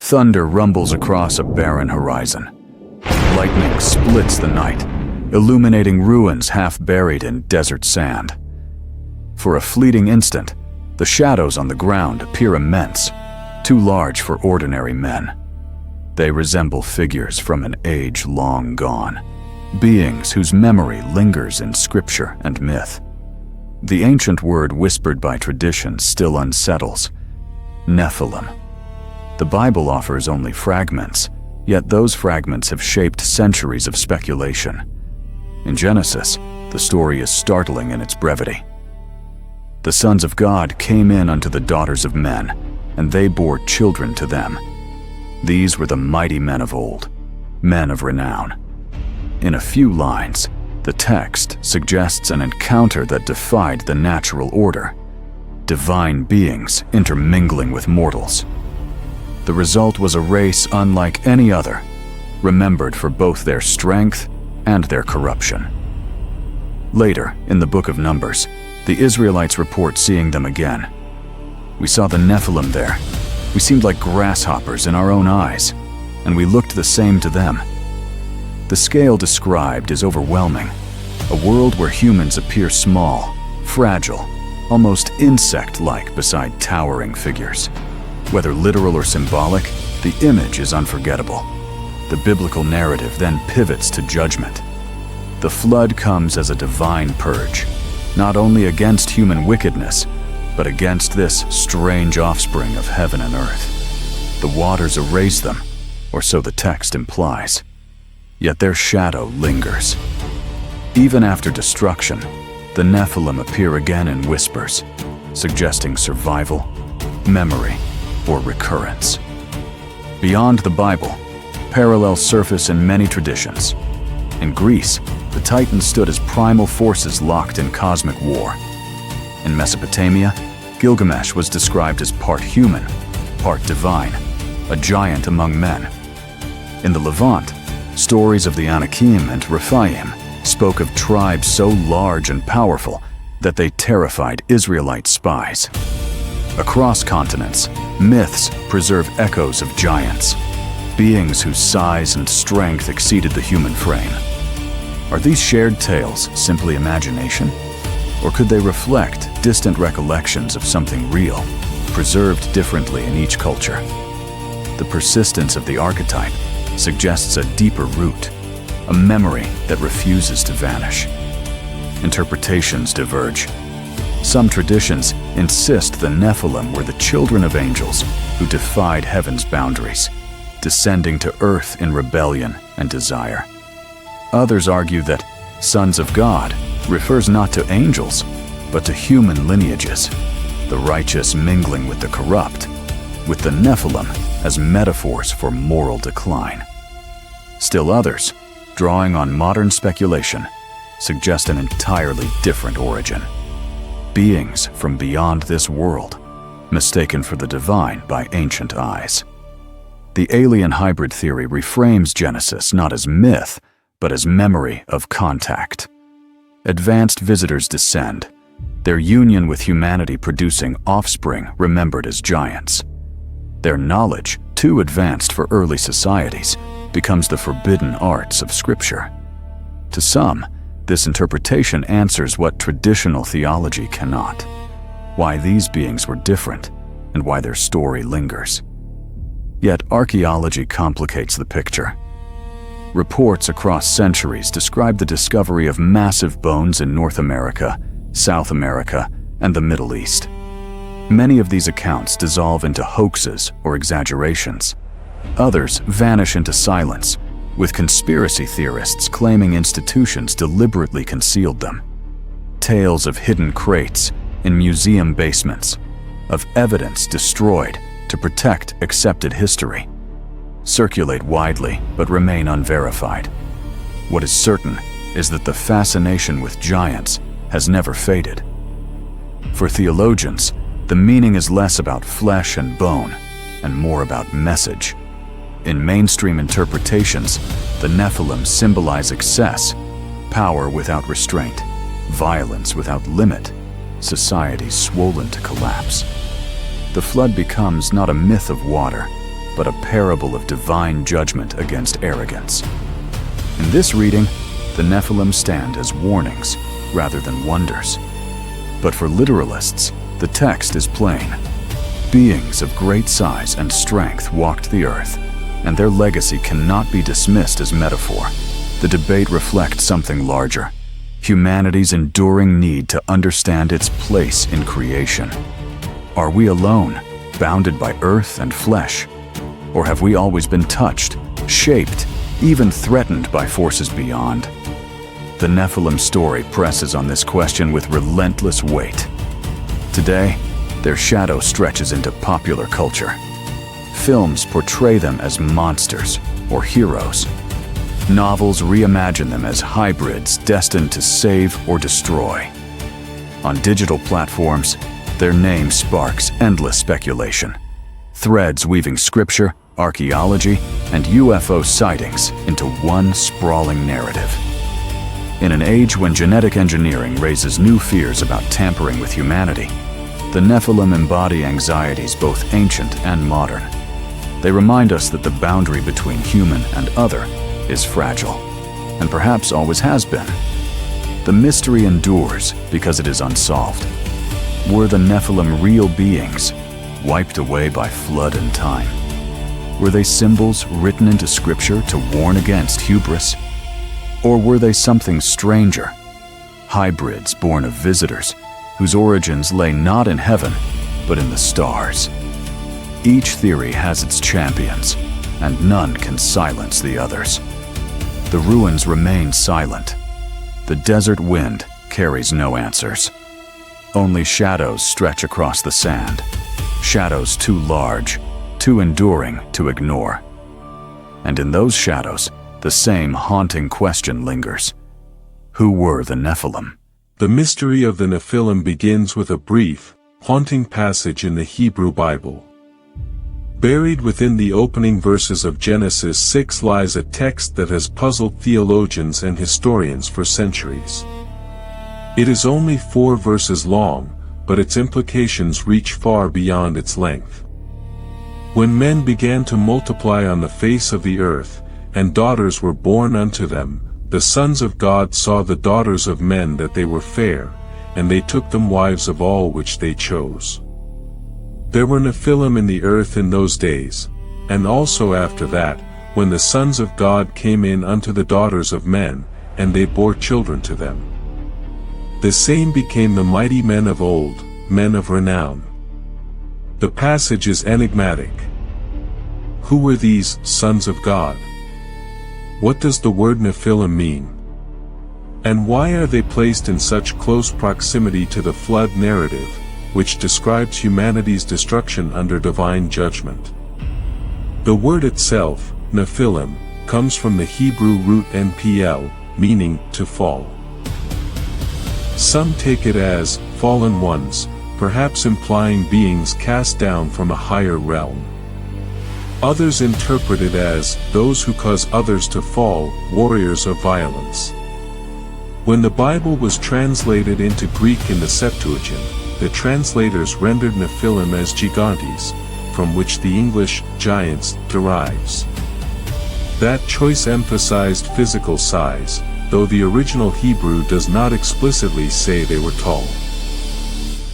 Thunder rumbles across a barren horizon. Lightning splits the night, illuminating ruins half buried in desert sand. For a fleeting instant, the shadows on the ground appear immense, too large for ordinary men. They resemble figures from an age long gone, beings whose memory lingers in scripture and myth. The ancient word whispered by tradition still unsettles: Nephilim. The Bible offers only fragments, yet those fragments have shaped centuries of speculation. In Genesis, the story is startling in its brevity. The sons of God came in unto the daughters of men, and they bore children to them. These were the mighty men of old, men of renown. In a few lines, the text suggests an encounter that defied the natural order, divine beings intermingling with mortals. The result was a race unlike any other, remembered for both their strength and their corruption. Later, in the book of Numbers, the Israelites report seeing them again. We saw the Nephilim there. We seemed like grasshoppers in our own eyes, and we looked the same to them. The scale described is overwhelming, a world where humans appear small, fragile, almost insect-like beside towering figures. Whether literal or symbolic, the image is unforgettable. The biblical narrative then pivots to judgment. The flood comes as a divine purge, not only against human wickedness, but against this strange offspring of heaven and earth. The waters erase them, or so the text implies. Yet their shadow lingers. Even after destruction, the Nephilim appear again in whispers, suggesting survival, memory, or recurrence. Beyond the Bible, parallels surface in many traditions. In Greece, the Titans stood as primal forces locked in cosmic war. In Mesopotamia, Gilgamesh was described as part human, part divine, a giant among men. In the Levant, stories of the Anakim and Rephaim spoke of tribes so large and powerful that they terrified Israelite spies. Across continents, myths preserve echoes of giants, beings whose size and strength exceeded the human frame. Are these shared tales simply imagination? Or could they reflect distant recollections of something real, preserved differently in each culture? The persistence of the archetype suggests a deeper root, a memory that refuses to vanish. Interpretations diverge. Some traditions insist the Nephilim were the children of angels who defied heaven's boundaries, descending to earth in rebellion and desire. Others argue that sons of God refers not to angels, but to human lineages, the righteous mingling with the corrupt, with the Nephilim as metaphors for moral decline. Still others, drawing on modern speculation, suggest an entirely different origin. Beings from beyond this world, mistaken for the divine by ancient eyes. The alien hybrid theory reframes Genesis not as myth, but as memory of contact. Advanced visitors descend, their union with humanity producing offspring remembered as giants. Their knowledge, too advanced for early societies, becomes the forbidden arts of Scripture. To some, this interpretation answers what traditional theology cannot: why these beings were different and why their story lingers. Yet archaeology complicates the picture. Reports across centuries describe the discovery of massive bones in North America, South America, and the Middle East. Many of these accounts dissolve into hoaxes or exaggerations. Others vanish into silence, with conspiracy theorists claiming institutions deliberately concealed them. Tales of hidden crates in museum basements, of evidence destroyed to protect accepted history, circulate widely but remain unverified. What is certain is that the fascination with giants has never faded. For theologians, the meaning is less about flesh and bone and more about message. In mainstream interpretations, the Nephilim symbolize excess, power without restraint, violence without limit, societies swollen to collapse. The flood becomes not a myth of water, but a parable of divine judgment against arrogance. In this reading, the Nephilim stand as warnings rather than wonders. But for literalists, the text is plain. Beings of great size and strength walked the earth, and their legacy cannot be dismissed as metaphor. The debate reflects something larger: humanity's enduring need to understand its place in creation. Are we alone, bounded by earth and flesh? Or have we always been touched, shaped, even threatened by forces beyond? The Nephilim story presses on this question with relentless weight. Today, their shadow stretches into popular culture. Films portray them as monsters or heroes. Novels reimagine them as hybrids destined to save or destroy. On digital platforms, their name sparks endless speculation. Threads weaving scripture, archaeology, and UFO sightings into one sprawling narrative. In an age when genetic engineering raises new fears about tampering with humanity, the Nephilim embody anxieties both ancient and modern. They remind us that the boundary between human and other is fragile, and perhaps always has been. The mystery endures because it is unsolved. Were the Nephilim real beings, wiped away by flood and time? Were they symbols written into scripture to warn against hubris? Or were they something stranger, hybrids born of visitors, whose origins lay not in heaven, but in the stars? Each theory has its champions, and none can silence the others. The ruins remain silent. The desert wind carries no answers. Only shadows stretch across the sand, shadows too large, too enduring to ignore. And in those shadows, the same haunting question lingers. Who were the Nephilim? The mystery of the Nephilim begins with a brief, haunting passage in the Hebrew Bible. Buried within the opening verses of Genesis 6 lies a text that has puzzled theologians and historians for centuries. It is only 4 verses long, but its implications reach far beyond its length. When men began to multiply on the face of the earth, and daughters were born unto them, the sons of God saw the daughters of men that they were fair, and they took them wives of all which they chose. There were Nephilim in the earth in those days, and also after that, when the sons of God came in unto the daughters of men, and they bore children to them. The same became the mighty men of old, men of renown. The passage is enigmatic. Who were these sons of God? What does the word Nephilim mean? And why are they placed in such close proximity to the flood narrative, which describes humanity's destruction under divine judgment? The word itself, Nephilim, comes from the Hebrew root NPL, meaning to fall. Some take it as fallen ones, perhaps implying beings cast down from a higher realm. Others interpret it as those who cause others to fall, warriors of violence. When the Bible was translated into Greek in the Septuagint, the translators rendered Nephilim as gigantes, from which the English giants derives. That choice emphasized physical size, though the original Hebrew does not explicitly say they were tall.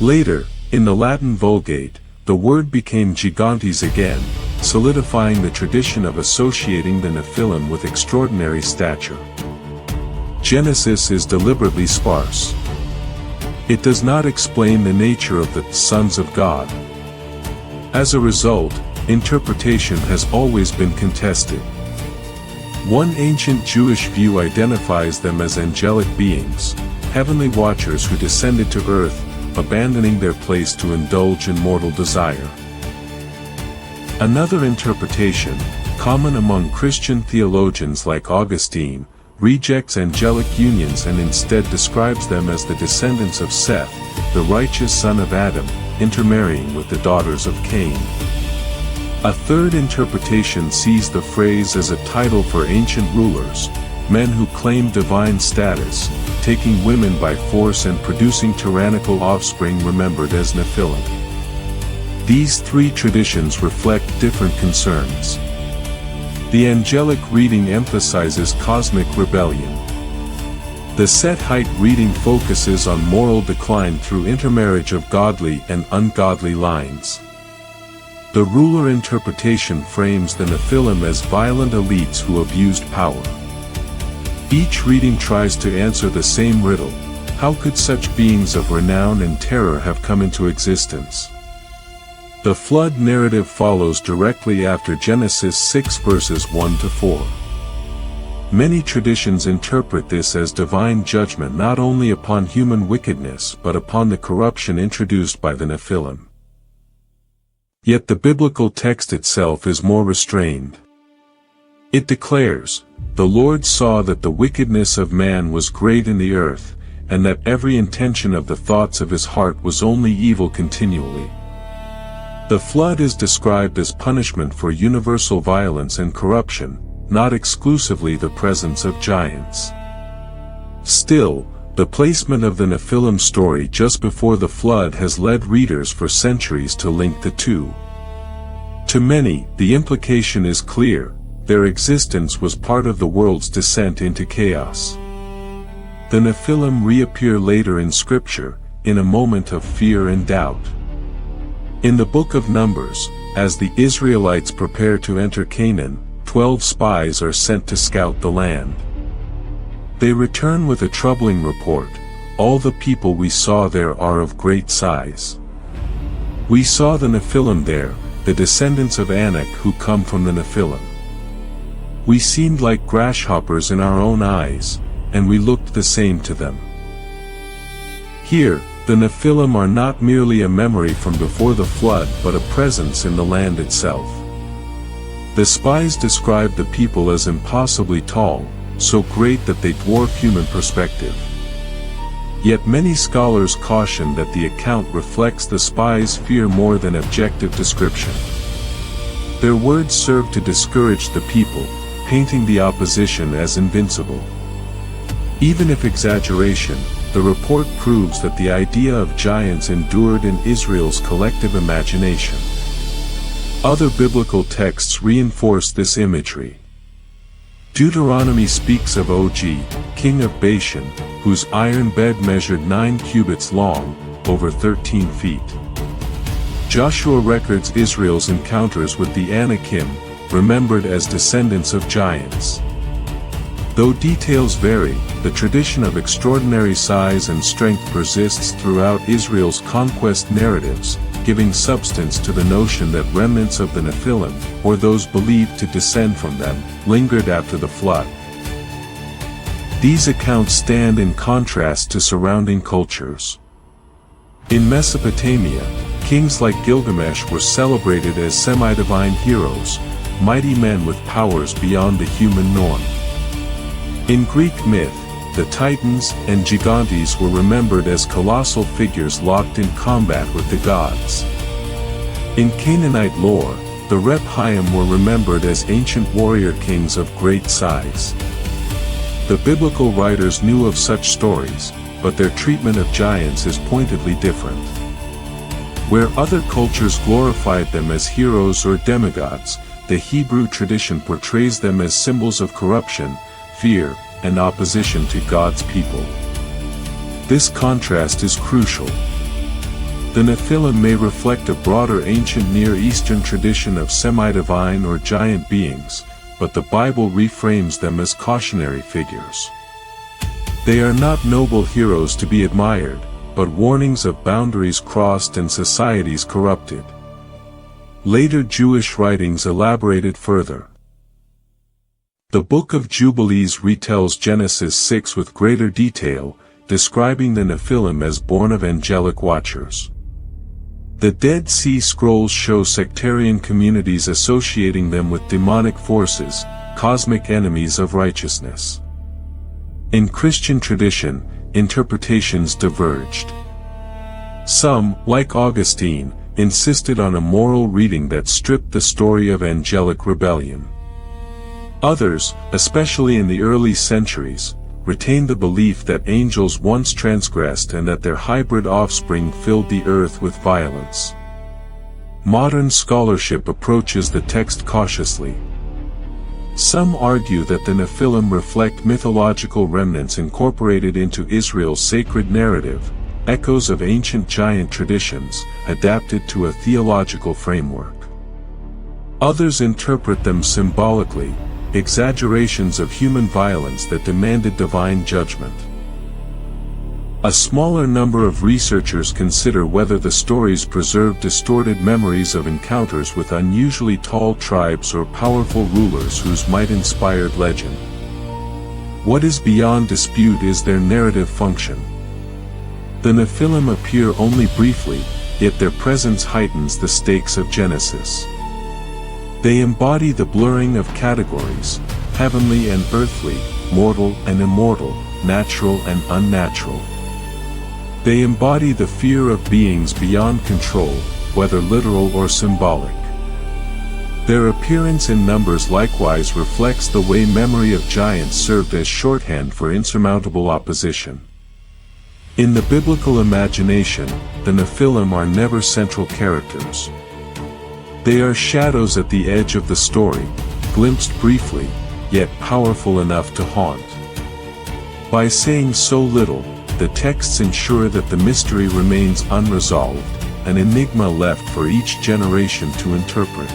Later, in the Latin Vulgate, the word became gigantes again, solidifying the tradition of associating the Nephilim with extraordinary stature. Genesis is deliberately sparse. It does not explain the nature of the sons of God. As a result, interpretation has always been contested. One ancient Jewish view identifies them as angelic beings, heavenly watchers who descended to earth, abandoning their place to indulge in mortal desire. Another interpretation, common among Christian theologians like Augustine, rejects angelic unions and instead describes them as the descendants of Seth, the righteous son of Adam, intermarrying with the daughters of Cain. A third interpretation sees the phrase as a title for ancient rulers, men who claim divine status, taking women by force and producing tyrannical offspring remembered as Nephilim. These three traditions reflect different concerns. The angelic reading emphasizes cosmic rebellion. The Sethite reading focuses on moral decline through intermarriage of godly and ungodly lines. The ruler interpretation frames the Nephilim as violent elites who abused power. Each reading tries to answer the same riddle: how could such beings of renown and terror have come into existence? The flood narrative follows directly after Genesis 6 verses 1 to 4. Many traditions interpret this as divine judgment not only upon human wickedness but upon the corruption introduced by the Nephilim. Yet the biblical text itself is more restrained. It declares, "The Lord saw that the wickedness of man was great in the earth, and that every intention of the thoughts of his heart was only evil continually." The flood is described as punishment for universal violence and corruption, not exclusively the presence of giants. Still, the placement of the Nephilim story just before the flood has led readers for centuries to link the two. To many, the implication is clear: their existence was part of the world's descent into chaos. The Nephilim reappear later in Scripture, in a moment of fear and doubt. In the book of Numbers, as the Israelites prepare to enter Canaan, 12 spies are sent to scout the land. They return with a troubling report: "All the people we saw there are of great size. We saw the Nephilim there, the descendants of Anak who come from the Nephilim. We seemed like grasshoppers in our own eyes, and we looked the same to them." Here, the Nephilim are not merely a memory from before the flood but a presence in the land itself. The spies describe the people as impossibly tall, so great that they dwarf human perspective. Yet many scholars caution that the account reflects the spies' fear more than objective description. Their words serve to discourage the people, painting the opposition as invincible. Even if exaggeration, the report proves that the idea of giants endured in Israel's collective imagination. Other biblical texts reinforce this imagery. Deuteronomy speaks of Og, king of Bashan, whose iron bed measured 9 cubits long, over 13 feet. Joshua records Israel's encounters with the Anakim, remembered as descendants of giants. Though details vary, the tradition of extraordinary size and strength persists throughout Israel's conquest narratives, giving substance to the notion that remnants of the Nephilim, or those believed to descend from them, lingered after the flood. These accounts stand in contrast to surrounding cultures. In Mesopotamia, kings like Gilgamesh were celebrated as semi-divine heroes, mighty men with powers beyond the human norm. In Greek myth, the Titans and Gigantes were remembered as colossal figures locked in combat with the gods. In Canaanite lore, the Rephaim were remembered as ancient warrior kings of great size. The biblical writers knew of such stories, but their treatment of giants is pointedly different. Where other cultures glorified them as heroes or demigods, the Hebrew tradition portrays them as symbols of corruption, fear, and opposition to God's people. This contrast is crucial. The Nephilim may reflect a broader ancient Near Eastern tradition of semi-divine or giant beings, but the Bible reframes them as cautionary figures. They are not noble heroes to be admired, but warnings of boundaries crossed and societies corrupted. Later Jewish writings elaborated further. The Book of Jubilees retells Genesis 6 with greater detail, describing the Nephilim as born of angelic watchers. The Dead Sea Scrolls show sectarian communities associating them with demonic forces, cosmic enemies of righteousness. In Christian tradition, interpretations diverged. Some, like Augustine, insisted on a moral reading that stripped the story of angelic rebellion. Others, especially in the early centuries, retained the belief that angels once transgressed and that their hybrid offspring filled the earth with violence. modern scholarship approaches the text cautiously. Some argue that the Nephilim reflect mythological remnants incorporated into Israel's sacred narrative, echoes of ancient giant traditions, adapted to a theological framework. Others interpret them symbolically, exaggerations of human violence that demanded divine judgment. A smaller number of researchers consider whether the stories preserve distorted memories of encounters with unusually tall tribes or powerful rulers whose might inspired legend. What is beyond dispute is their narrative function. The Nephilim appear only briefly, yet their presence heightens the stakes of Genesis. They embody the blurring of categories, heavenly and earthly, mortal and immortal, natural and unnatural. They embody the fear of beings beyond control, whether literal or symbolic. Their appearance in numbers likewise reflects the way memory of giants served as shorthand for insurmountable opposition. In the biblical imagination, the Nephilim are never central characters. They are shadows at the edge of the story, glimpsed briefly, yet powerful enough to haunt. By saying so little, the texts ensure that the mystery remains unresolved, an enigma left for each generation to interpret.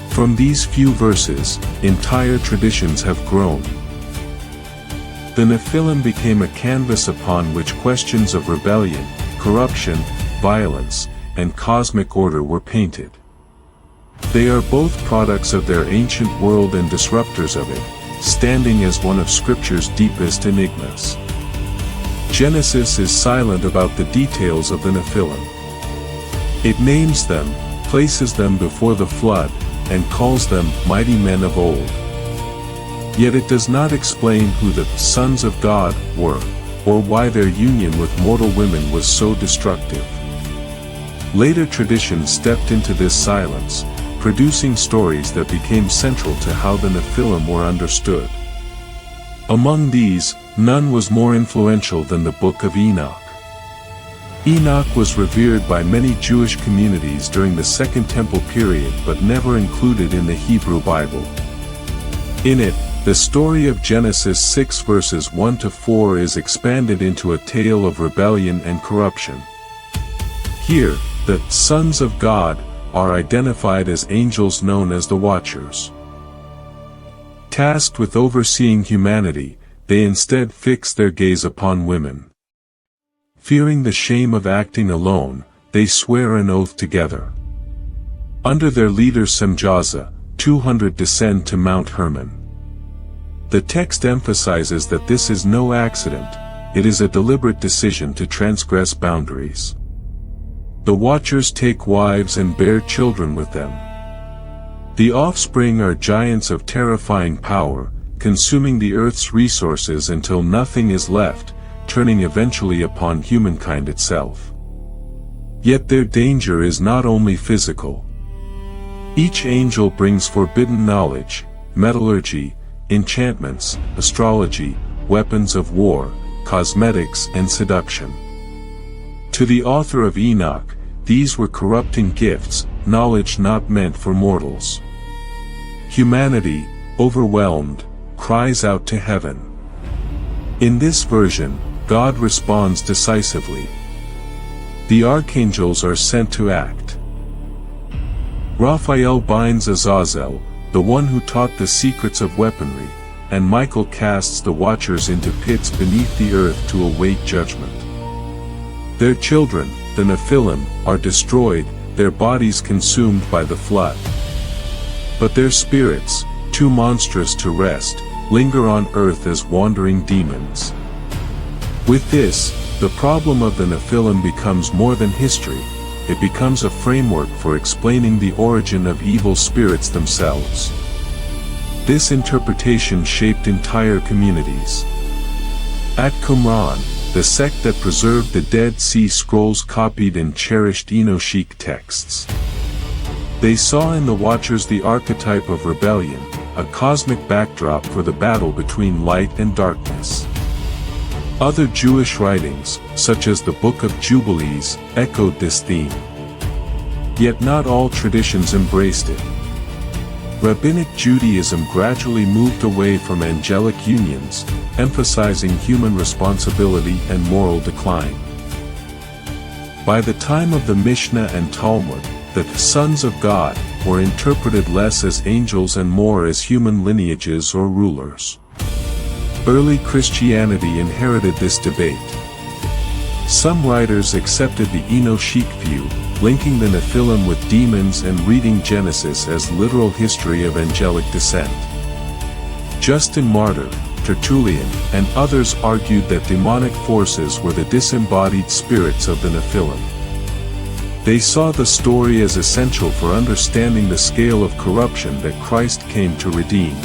From these few verses, entire traditions have grown. The Nephilim became a canvas upon which questions of rebellion, corruption, violence, and cosmic order were painted. They are both products of their ancient world and disruptors of it, standing as one of Scripture's deepest enigmas. Genesis is silent about the details of the Nephilim. It names them, places them before the flood, and calls them mighty men of old. Yet it does not explain who the sons of God were, or why their union with mortal women was so destructive. Later traditions stepped into this silence, producing stories that became central to how the Nephilim were understood. Among these, none was more influential than the Book of Enoch. Enoch was revered by many Jewish communities during the Second Temple period but never included in the Hebrew Bible. In it, the story of Genesis 6 verses 1 to 4 is expanded into a tale of rebellion and corruption. Here, the sons of God are identified as angels known as the Watchers. Tasked with overseeing humanity, they instead fix their gaze upon women. Fearing the shame of acting alone, they swear an oath together. Under their leader Semjaza, 200 descend to Mount Hermon. The text emphasizes that this is no accident, it is a deliberate decision to transgress boundaries. The Watchers take wives and bear children with them. The offspring are giants of terrifying power, consuming the earth's resources until nothing is left, turning eventually upon humankind itself. Yet their danger is not only physical. Each angel brings forbidden knowledge, metallurgy, enchantments, astrology, weapons of war, cosmetics and seduction. To the author of Enoch, these were corrupting gifts, knowledge not meant for mortals. Humanity, overwhelmed, cries out to heaven. In this version, God responds decisively. The archangels are sent to act. Raphael binds Azazel, the one who taught the secrets of weaponry, and Michael casts the Watchers into pits beneath the earth to await judgment. Their children, the Nephilim, are destroyed, their bodies consumed by the flood. But their spirits, too monstrous to rest, linger on earth as wandering demons. With this, the problem of the Nephilim becomes more than history, it becomes a framework for explaining the origin of evil spirits themselves. This interpretation shaped entire communities. At Qumran, the sect that preserved the Dead Sea Scrolls copied and cherished Enochic texts. They saw in the Watchers the archetype of rebellion, a cosmic backdrop for the battle between light and darkness. Other Jewish writings, such as the Book of Jubilees, echoed this theme. Yet not all traditions embraced it. Rabbinic Judaism gradually moved away from angelic unions, emphasizing human responsibility and moral decline. By the time of the Mishnah and Talmud, the sons of God were interpreted less as angels and more as human lineages or rulers. Early Christianity inherited this debate. Some writers accepted the Enochic view, linking the Nephilim with demons and reading Genesis as literal history of angelic descent. Justin Martyr, Tertullian, and others argued that demonic forces were the disembodied spirits of the Nephilim. They saw the story as essential for understanding the scale of corruption that Christ came to redeem.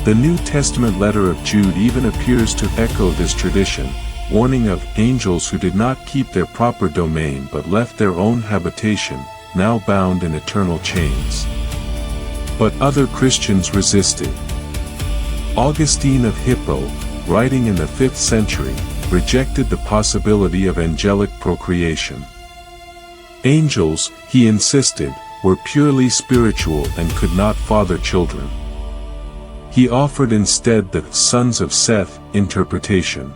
The New Testament letter of Jude even appears to echo this tradition, warning of angels who did not keep their proper domain but left their own habitation, now bound in eternal chains. But other Christians resisted. Augustine of Hippo, writing in the 5th century, rejected the possibility of angelic procreation. Angels, he insisted, were purely spiritual and could not father children. He offered instead the sons of Seth interpretation.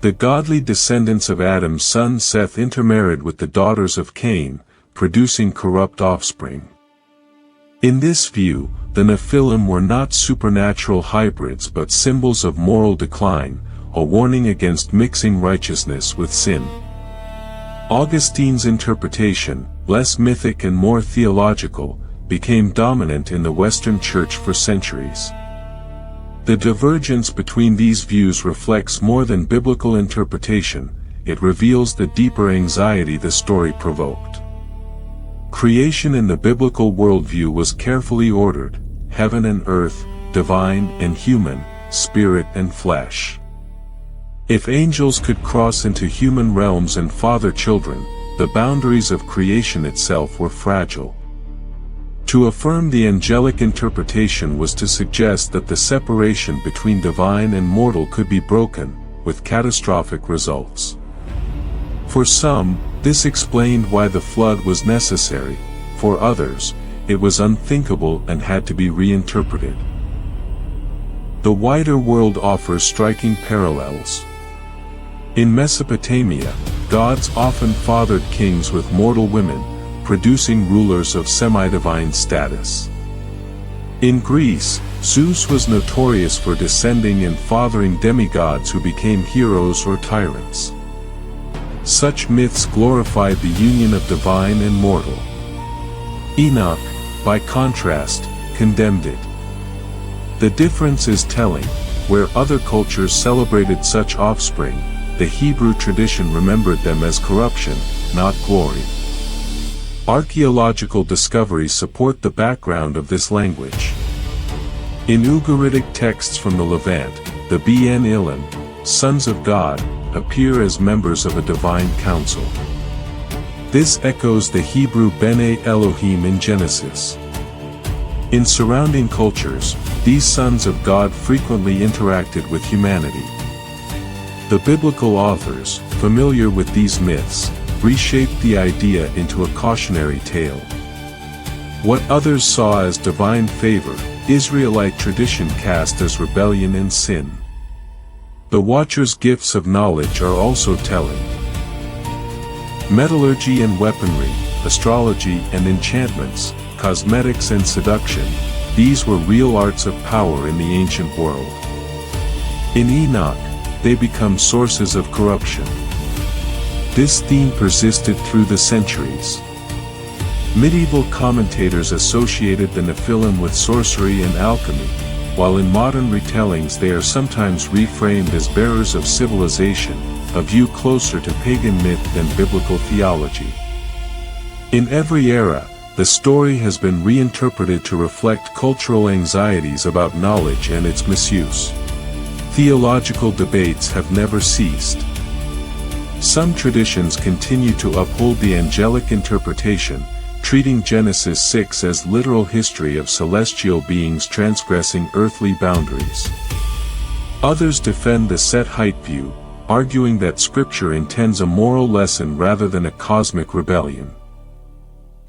The godly descendants of Adam's son Seth intermarried with the daughters of Cain, producing corrupt offspring. In this view, the Nephilim were not supernatural hybrids but symbols of moral decline, a warning against mixing righteousness with sin. Augustine's interpretation, less mythic and more theological, became dominant in the Western Church for centuries. The divergence between these views reflects more than biblical interpretation, it reveals the deeper anxiety the story provoked. Creation in the biblical worldview was carefully ordered, heaven and earth, divine and human, spirit and flesh. If angels could cross into human realms and father children, the boundaries of creation itself were fragile. To affirm the angelic interpretation was to suggest that the separation between divine and mortal could be broken, with catastrophic results. For some, this explained why the flood was necessary; for others, it was unthinkable and had to be reinterpreted. The wider world offers striking parallels. In Mesopotamia, gods often fathered kings with mortal women, producing rulers of semi-divine status. In Greece, Zeus was notorious for descending and fathering demigods who became heroes or tyrants. Such myths glorified the union of divine and mortal. Enoch, by contrast, condemned it. The difference is telling. Where other cultures celebrated such offspring, the Hebrew tradition remembered them as corruption, not glory. Archaeological discoveries support the background of this language. In Ugaritic texts from the Levant, the Ben Ilan, sons of God, appear as members of a divine council. This echoes the Hebrew B'nai Elohim in Genesis. In surrounding cultures, these sons of God frequently interacted with humanity. The biblical authors, familiar with these myths, reshaped the idea into a cautionary tale. What others saw as divine favor, Israelite tradition cast as rebellion and sin. The Watcher's gifts of knowledge are also telling. Metallurgy and weaponry, astrology and enchantments, cosmetics and seduction, these were real arts of power in the ancient world. In Enoch, they become sources of corruption. This theme persisted through the centuries. Medieval commentators associated the Nephilim with sorcery and alchemy, while in modern retellings they are sometimes reframed as bearers of civilization, a view closer to pagan myth than biblical theology. In every era, the story has been reinterpreted to reflect cultural anxieties about knowledge and its misuse. Theological debates have never ceased. Some traditions continue to uphold the angelic interpretation, treating Genesis 6 as literal history of celestial beings transgressing earthly boundaries. Others defend the set-height view, arguing that Scripture intends a moral lesson rather than a cosmic rebellion.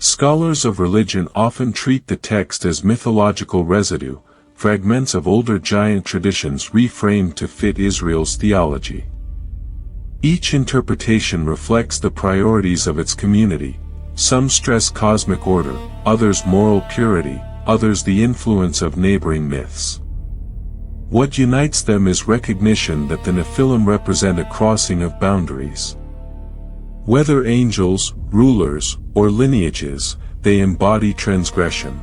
Scholars of religion often treat the text as mythological residue, fragments of older giant traditions reframed to fit Israel's theology. Each interpretation reflects the priorities of its community. Some stress cosmic order, others moral purity, others the influence of neighboring myths. What unites them is recognition that the Nephilim represent a crossing of boundaries. Whether angels, rulers, or lineages, they embody transgression.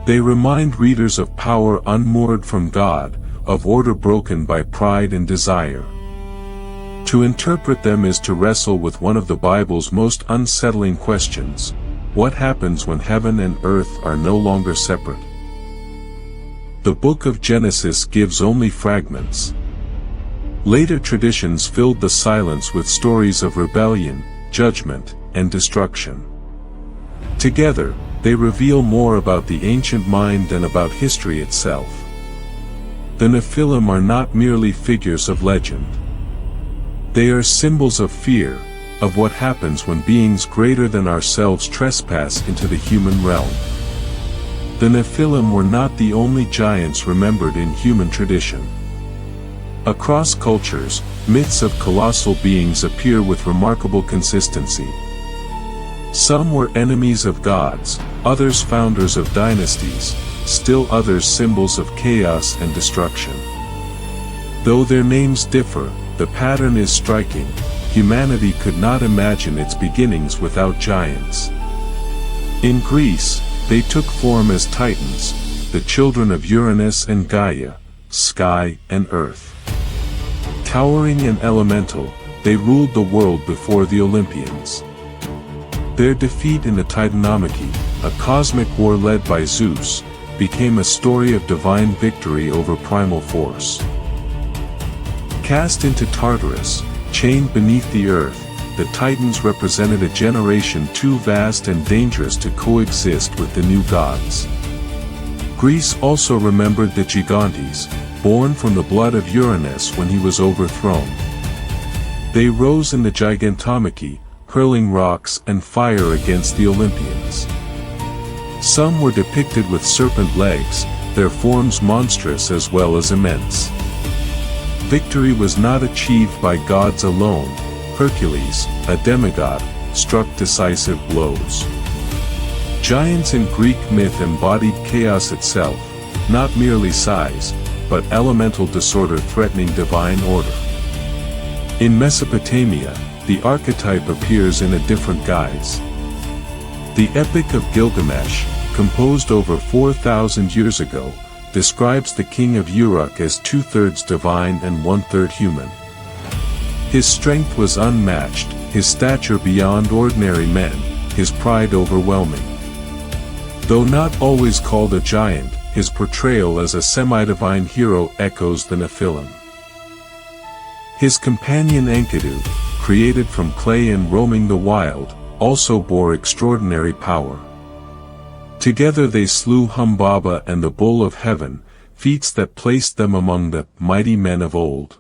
They remind readers of power unmoored from God, of order broken by pride and desire. To interpret them is to wrestle with one of the Bible's most unsettling questions: what happens when heaven and earth are no longer separate? The book of Genesis gives only fragments. Later traditions filled the silence with stories of rebellion, judgment, and destruction. Together, they reveal more about the ancient mind than about history itself. The Nephilim are not merely figures of legend. They are symbols of fear, of what happens when beings greater than ourselves trespass into the human realm. The Nephilim were not the only giants remembered in human tradition. Across cultures, myths of colossal beings appear with remarkable consistency. Some were enemies of gods, others founders of dynasties, still others symbols of chaos and destruction. Though their names differ, the pattern is striking. Humanity could not imagine its beginnings without giants. In Greece, they took form as titans, the children of Uranus and Gaia, sky and earth. Towering and elemental, they ruled the world before the Olympians. Their defeat in the Titanomachy, a cosmic war led by Zeus, became a story of divine victory over primal force. Cast into Tartarus, chained beneath the earth, the Titans represented a generation too vast and dangerous to coexist with the new gods. Greece also remembered the Gigantes, born from the blood of Uranus when he was overthrown. They rose in the Gigantomachy, hurling rocks and fire against the Olympians. Some were depicted with serpent legs, their forms monstrous as well as immense. Victory was not achieved by gods alone. Hercules, a demigod, struck decisive blows. Giants in Greek myth embodied chaos itself, not merely size, but elemental disorder threatening divine order. In Mesopotamia, the archetype appears in a different guise. The Epic of Gilgamesh, composed over 4,000 years ago, describes the king of Uruk as 2/3 divine and 1/3 human. His strength was unmatched, his stature beyond ordinary men, his pride overwhelming. Though not always called a giant, his portrayal as a semi-divine hero echoes the Nephilim. His companion Enkidu, created from clay and roaming the wild, also bore extraordinary power. Together they slew Humbaba and the Bull of Heaven, feats that placed them among the mighty men of old.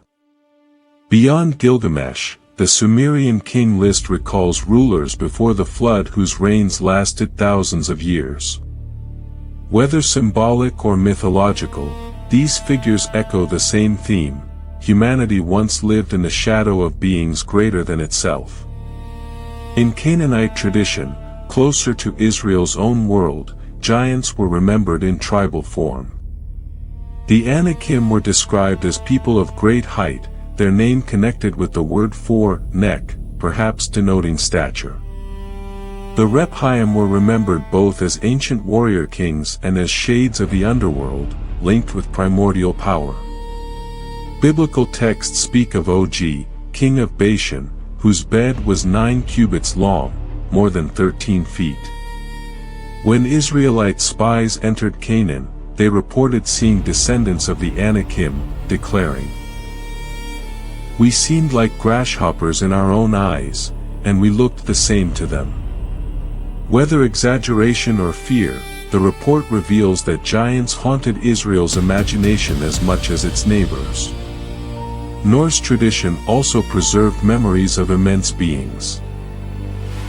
Beyond Gilgamesh, the Sumerian king list recalls rulers before the flood whose reigns lasted thousands of years. Whether symbolic or mythological, these figures echo the same theme: humanity once lived in the shadow of beings greater than itself. In Canaanite tradition, closer to Israel's own world, giants were remembered in tribal form. The Anakim were described as people of great height, their name connected with the word for neck, perhaps denoting stature. The Rephaim were remembered both as ancient warrior kings and as shades of the underworld, linked with primordial power. Biblical texts speak of Og, king of Bashan, whose bed was 9 cubits long, more than 13 feet. When Israelite spies entered Canaan, they reported seeing descendants of the Anakim, declaring, "We seemed like grasshoppers in our own eyes, and we looked the same to them." Whether exaggeration or fear, the report reveals that giants haunted Israel's imagination as much as its neighbors. Norse tradition also preserved memories of immense beings.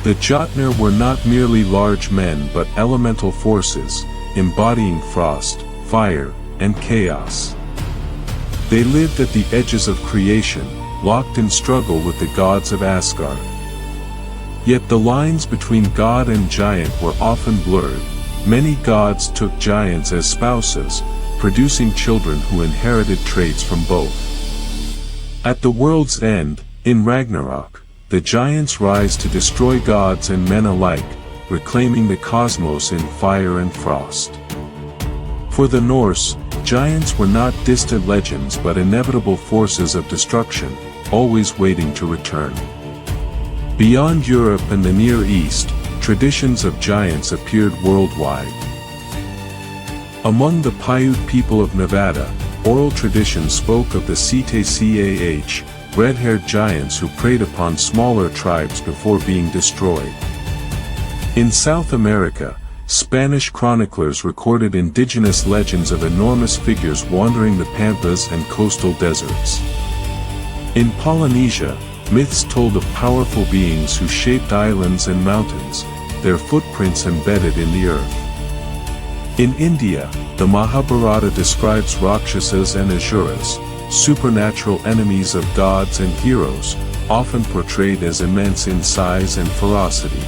The Jotnar were not merely large men but elemental forces, embodying frost, fire, and chaos. They lived at the edges of creation, locked in struggle with the gods of Asgard. Yet the lines between god and giant were often blurred. Many gods took giants as spouses, producing children who inherited traits from both. At the world's end, in Ragnarok, the giants rise to destroy gods and men alike, reclaiming the cosmos in fire and frost. For the Norse, giants were not distant legends but inevitable forces of destruction, always waiting to return. Beyond Europe and the Near East, traditions of giants appeared worldwide. Among the Paiute people of Nevada, oral tradition spoke of the Ctcah, red-haired giants who preyed upon smaller tribes before being destroyed. In South America, Spanish chroniclers recorded indigenous legends of enormous figures wandering the pampas and coastal deserts. In Polynesia, myths told of powerful beings who shaped islands and mountains, their footprints embedded in the earth. In India, the Mahabharata describes Rakshasas and Asuras, supernatural enemies of gods and heroes, often portrayed as immense in size and ferocity.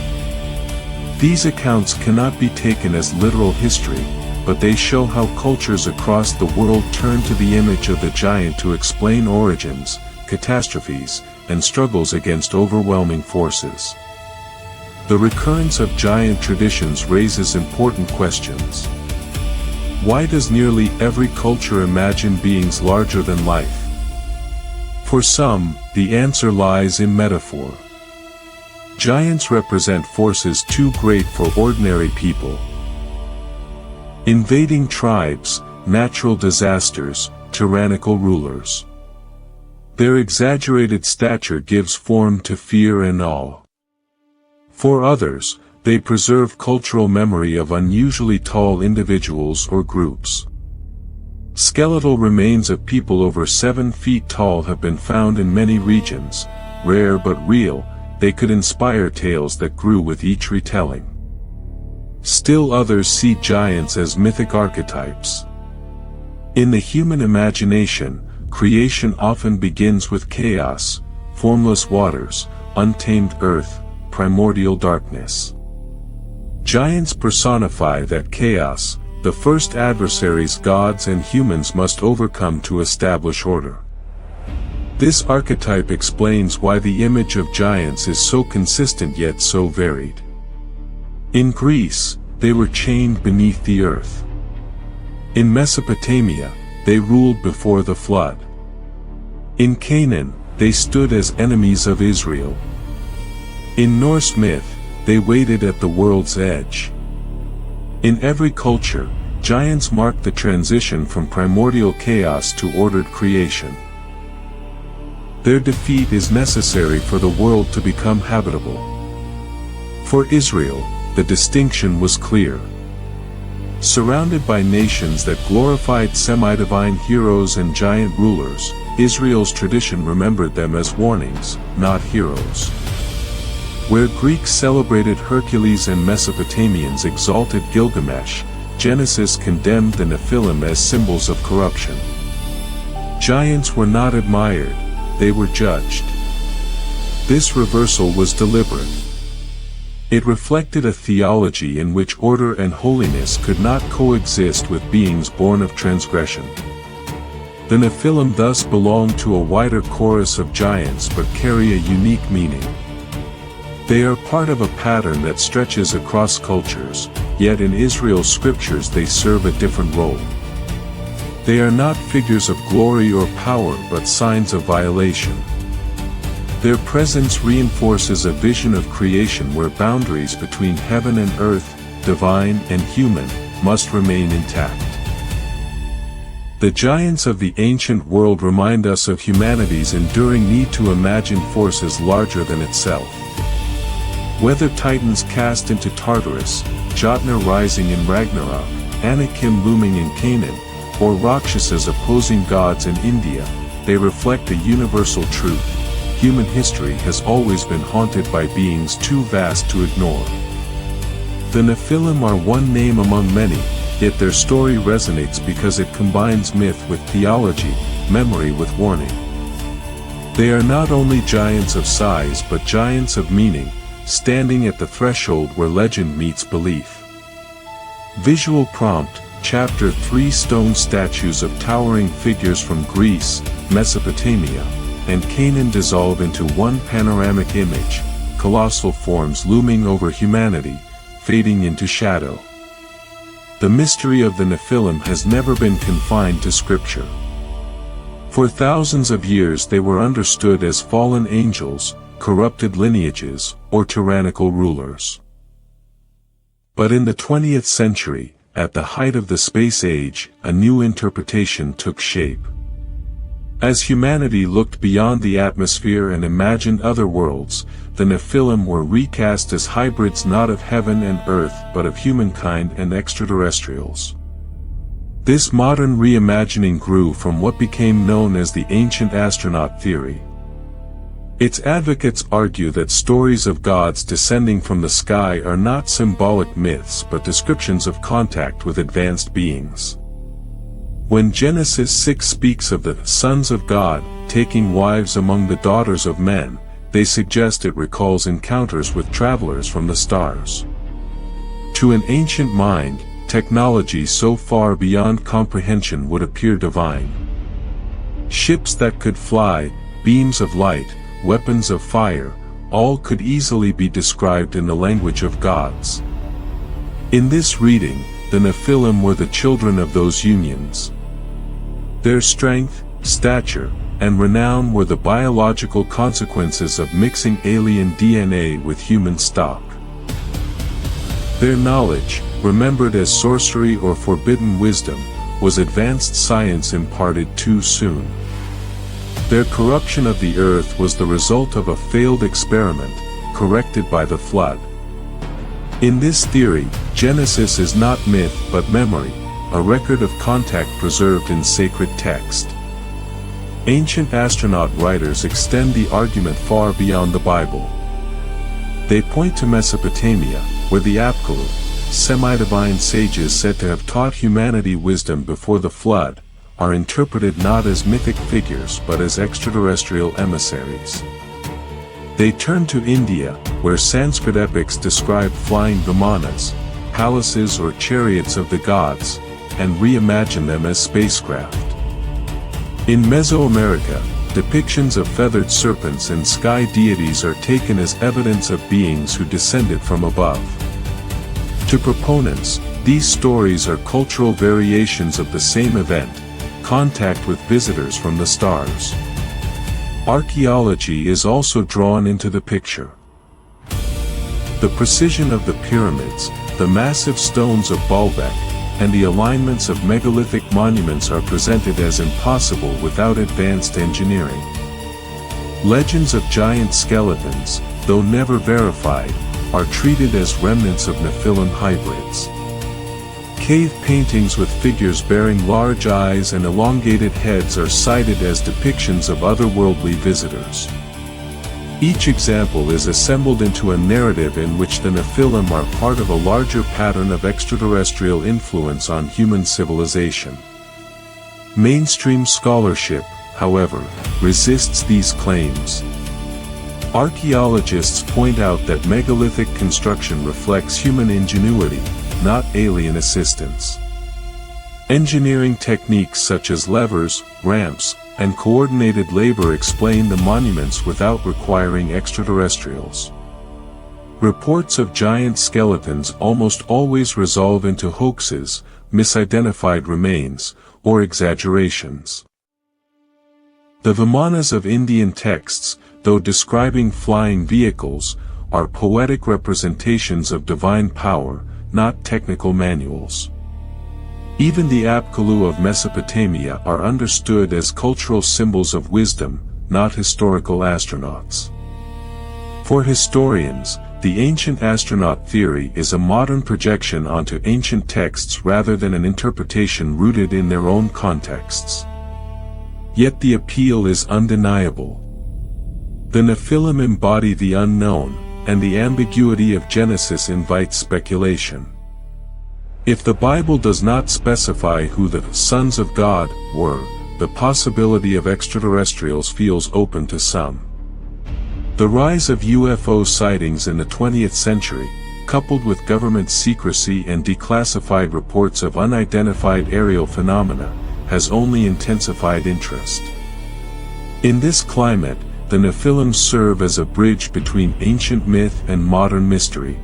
These accounts cannot be taken as literal history, but they show how cultures across the world turn to the image of the giant to explain origins, catastrophes, and struggles against overwhelming forces. The recurrence of giant traditions raises important questions. Why does nearly every culture imagine beings larger than life? For some, the answer lies in metaphor. Giants represent forces too great for ordinary people. Invading tribes, natural disasters, tyrannical rulers. Their exaggerated stature gives form to fear and awe. For others, they preserve cultural memory of unusually tall individuals or groups. Skeletal remains of people over 7 feet tall have been found in many regions, rare but real. They could inspire tales that grew with each retelling. Still others see giants as mythic archetypes. In the human imagination, creation often begins with chaos, formless waters, untamed earth, primordial darkness. Giants personify that chaos, the first adversaries gods and humans must overcome to establish order. This archetype explains why the image of giants is so consistent yet so varied. In Greece, they were chained beneath the earth. In Mesopotamia, they ruled before the flood. In Canaan, they stood as enemies of Israel. In Norse myth, they waited at the world's edge. In every culture, giants marked the transition from primordial chaos to ordered creation. Their defeat is necessary for the world to become habitable. For Israel, the distinction was clear. Surrounded by nations that glorified semi-divine heroes and giant rulers, Israel's tradition remembered them as warnings, not heroes. Where Greeks celebrated Hercules and Mesopotamians exalted Gilgamesh, Genesis condemned the Nephilim as symbols of corruption. Giants were not admired, they were judged. This reversal was deliberate. It reflected a theology in which order and holiness could not coexist with beings born of transgression. The Nephilim thus belong to a wider chorus of giants but carry a unique meaning. They are part of a pattern that stretches across cultures, yet in Israel's scriptures they serve a different role. They are not figures of glory or power but signs of violation. Their presence reinforces a vision of creation where boundaries between heaven and earth, divine and human, must remain intact. The giants of the ancient world remind us of humanity's enduring need to imagine forces larger than itself. Whether titans cast into Tartarus, Jotnar rising in Ragnarok, Anakim looming in Canaan, or Rakshasas opposing gods in India, they reflect a universal truth. human history has always been haunted by beings too vast to ignore. The Nephilim are one name among many, yet their story resonates because it combines myth with theology, memory with warning. They are not only giants of size but giants of meaning, standing at the threshold where legend meets belief. Visual prompt, Chapter 3 Stone statues of towering figures from Greece, Mesopotamia, and Canaan dissolve into one panoramic image, colossal forms looming over humanity, fading into shadow. The mystery of the Nephilim has never been confined to scripture. For thousands of years they were understood as fallen angels, corrupted lineages, or tyrannical rulers. But in the 20th century, at the height of the space age, a new interpretation took shape. As humanity looked beyond the atmosphere and imagined other worlds, the Nephilim were recast as hybrids not of heaven and earth but of humankind and extraterrestrials. This modern reimagining grew from what became known as the ancient astronaut theory. Its advocates argue that stories of gods descending from the sky are not symbolic myths but descriptions of contact with advanced beings. When Genesis 6 speaks of the sons of God taking wives among the daughters of men, they suggest it recalls encounters with travelers from the stars. To an ancient mind, technology so far beyond comprehension would appear divine. Ships that could fly, beams of light, weapons of fire, all could easily be described in the language of gods. In this reading, the Nephilim were the children of those unions. Their strength, stature, and renown were the biological consequences of mixing alien DNA with human stock. Their knowledge, remembered as sorcery or forbidden wisdom, was advanced science imparted too soon. Their corruption of the earth was the result of a failed experiment, corrected by the flood. In this theory, Genesis is not myth but memory, a record of contact preserved in sacred text. Ancient astronaut writers extend the argument far beyond the Bible. They point to Mesopotamia, where the Apkallu, semi-divine sages said to have taught humanity wisdom before the flood, are interpreted not as mythic figures but as extraterrestrial emissaries. They turn to India, where Sanskrit epics describe flying vimanas, palaces or chariots of the gods, and reimagine them as spacecraft. In Mesoamerica, depictions of feathered serpents and sky deities are taken as evidence of beings who descended from above. To proponents, these stories are cultural variations of the same event, contact with visitors from the stars. Archaeology is also drawn into the picture. The precision of the pyramids, the massive stones of Baalbek, and the alignments of megalithic monuments are presented as impossible without advanced engineering. Legends of giant skeletons, though never verified, are treated as remnants of Nephilim hybrids. Cave paintings with figures bearing large eyes and elongated heads are cited as depictions of otherworldly visitors. Each example is assembled into a narrative in which the Nephilim are part of a larger pattern of extraterrestrial influence on human civilization. Mainstream scholarship, however, resists these claims. Archaeologists point out that megalithic construction reflects human ingenuity, not alien assistance. Engineering techniques such as levers, ramps, and coordinated labor explain the monuments without requiring extraterrestrials. Reports of giant skeletons almost always resolve into hoaxes, misidentified remains, or exaggerations. The Vimanas of Indian texts, though describing flying vehicles, are poetic representations of divine power, not technical manuals. Even the Apkallu of Mesopotamia are understood as cultural symbols of wisdom, not historical astronauts. For historians, the ancient astronaut theory is a modern projection onto ancient texts rather than an interpretation rooted in their own contexts. Yet the appeal is undeniable. The Nephilim embody the unknown, and the ambiguity of Genesis invites speculation. If the Bible does not specify who the sons of God were, the possibility of extraterrestrials feels open to some. The rise of UFO sightings in the 20th century, coupled with government secrecy and declassified reports of unidentified aerial phenomena, has only intensified interest. In this climate, the Nephilim serve as a bridge between ancient myth and modern mystery.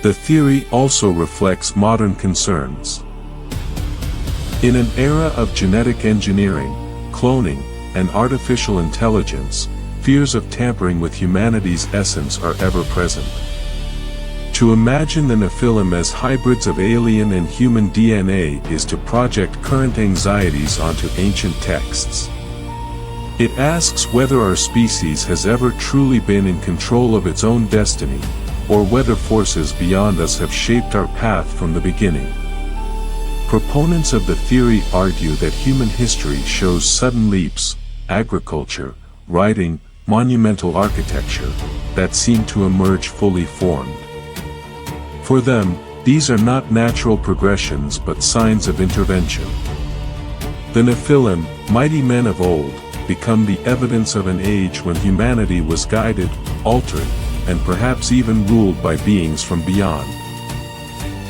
The theory also reflects modern concerns. In an era of genetic engineering, cloning, and artificial intelligence, fears of tampering with humanity's essence are ever present. To imagine the Nephilim as hybrids of alien and human DNA is to project current anxieties onto ancient texts. It asks whether our species has ever truly been in control of its own destiny, or whether forces beyond us have shaped our path from the beginning. Proponents of the theory argue that human history shows sudden leaps, agriculture, writing, monumental architecture, that seem to emerge fully formed. For them, these are not natural progressions but signs of intervention. The Nephilim, mighty men of old, become the evidence of an age when humanity was guided, altered, and perhaps even ruled by beings from beyond.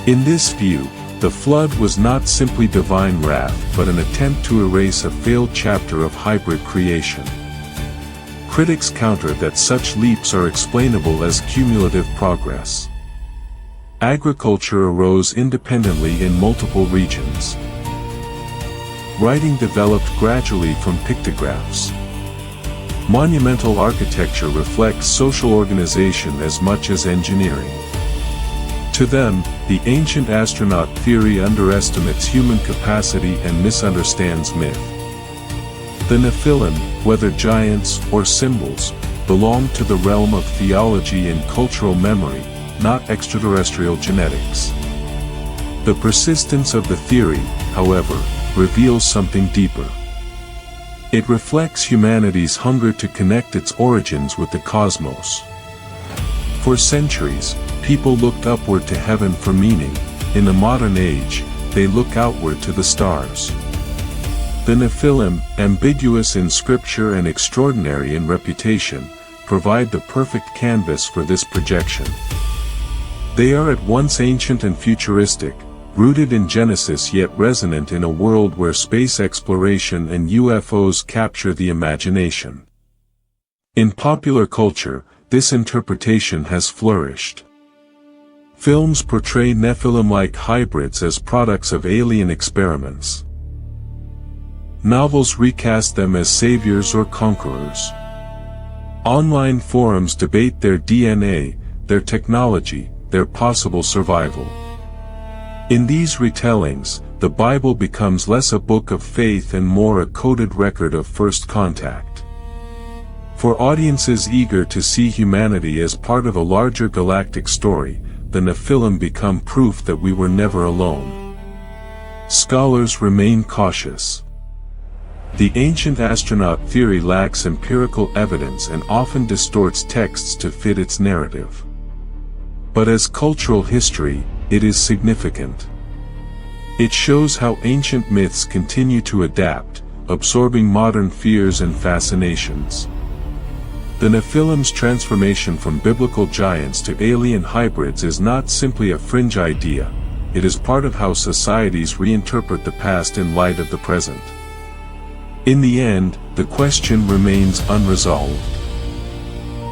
In this view, the flood was not simply divine wrath but an attempt to erase a failed chapter of hybrid creation. Critics counter that such leaps are explainable as cumulative progress. Agriculture arose independently in multiple regions. Writing developed gradually from pictographs. Monumental architecture reflects social organization as much as engineering. To them, the ancient astronaut theory underestimates human capacity and misunderstands myth. The Nephilim, whether giants or symbols, belong to the realm of theology and cultural memory, not extraterrestrial genetics. The persistence of the theory, however, reveals something deeper. It reflects humanity's hunger to connect its origins with the cosmos. For centuries, people looked upward to heaven for meaning. In the modern age, they look outward to the stars. The Nephilim, ambiguous in scripture and extraordinary in reputation, provide the perfect canvas for this projection. They are at once ancient and futuristic, rooted in Genesis yet resonant in a world where space exploration and UFOs capture the imagination. In popular culture, this interpretation has flourished. Films portray Nephilim-like hybrids as products of alien experiments. Novels recast them as saviors or conquerors. Online forums debate their DNA, their technology, their possible survival. In these retellings, the Bible becomes less a book of faith and more a coded record of first contact. For audiences eager to see humanity as part of a larger galactic story, the Nephilim become proof that we were never alone. Scholars remain cautious. The ancient astronaut theory lacks empirical evidence and often distorts texts to fit its narrative. But as cultural history, it is significant. It shows how ancient myths continue to adapt, absorbing modern fears and fascinations. The Nephilim's transformation from biblical giants to alien hybrids is not simply a fringe idea, it is part of how societies reinterpret the past in light of the present. In the end, the question remains unresolved.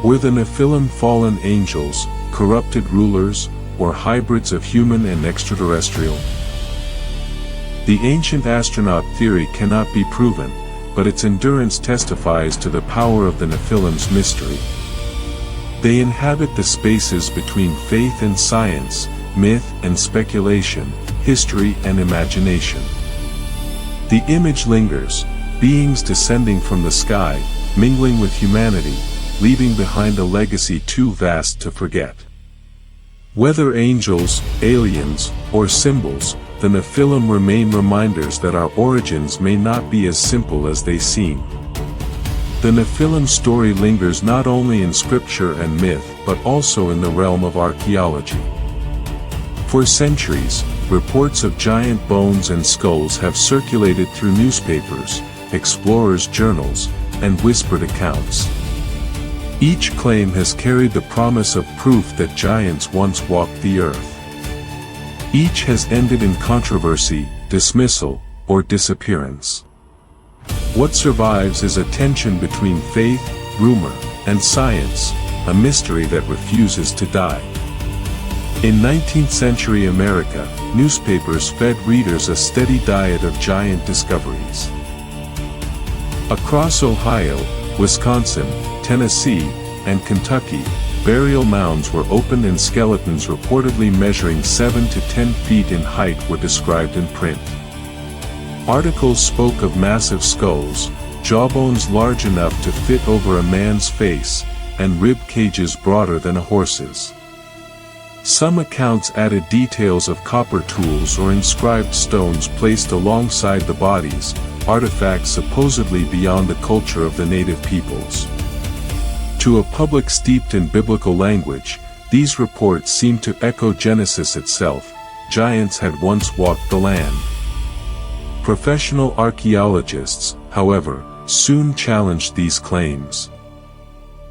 Were the Nephilim fallen angels, corrupted rulers, or hybrids of human and extraterrestrial? The ancient astronaut theory cannot be proven, but its endurance testifies to the power of the Nephilim's mystery. They inhabit the spaces between faith and science, myth and speculation, history and imagination. The image lingers, beings descending from the sky, mingling with humanity, leaving behind a legacy too vast to forget. Whether angels, aliens, or symbols, the Nephilim remain reminders that our origins may not be as simple as they seem. The Nephilim story lingers not only in scripture and myth but also in the realm of archaeology. For centuries, reports of giant bones and skulls have circulated through newspapers, explorers' journals, and whispered accounts. Each claim has carried the promise of proof that giants once walked the earth. Each has ended in controversy, dismissal, or disappearance. What survives is a tension between faith, rumor, and science, a mystery that refuses to die. In 19th century America, newspapers fed readers a steady diet of giant discoveries. Across Ohio, Wisconsin, Tennessee, and Kentucky, burial mounds were opened and skeletons reportedly measuring 7 to 10 feet in height were described in print. Articles spoke of massive skulls, jawbones large enough to fit over a man's face, and rib cages broader than a horse's. Some accounts added details of copper tools or inscribed stones placed alongside the bodies, artifacts supposedly beyond the culture of the native peoples. To a public steeped in biblical language, these reports seem to echo Genesis itself: giants had once walked the land. Professional archaeologists, however, soon challenged these claims.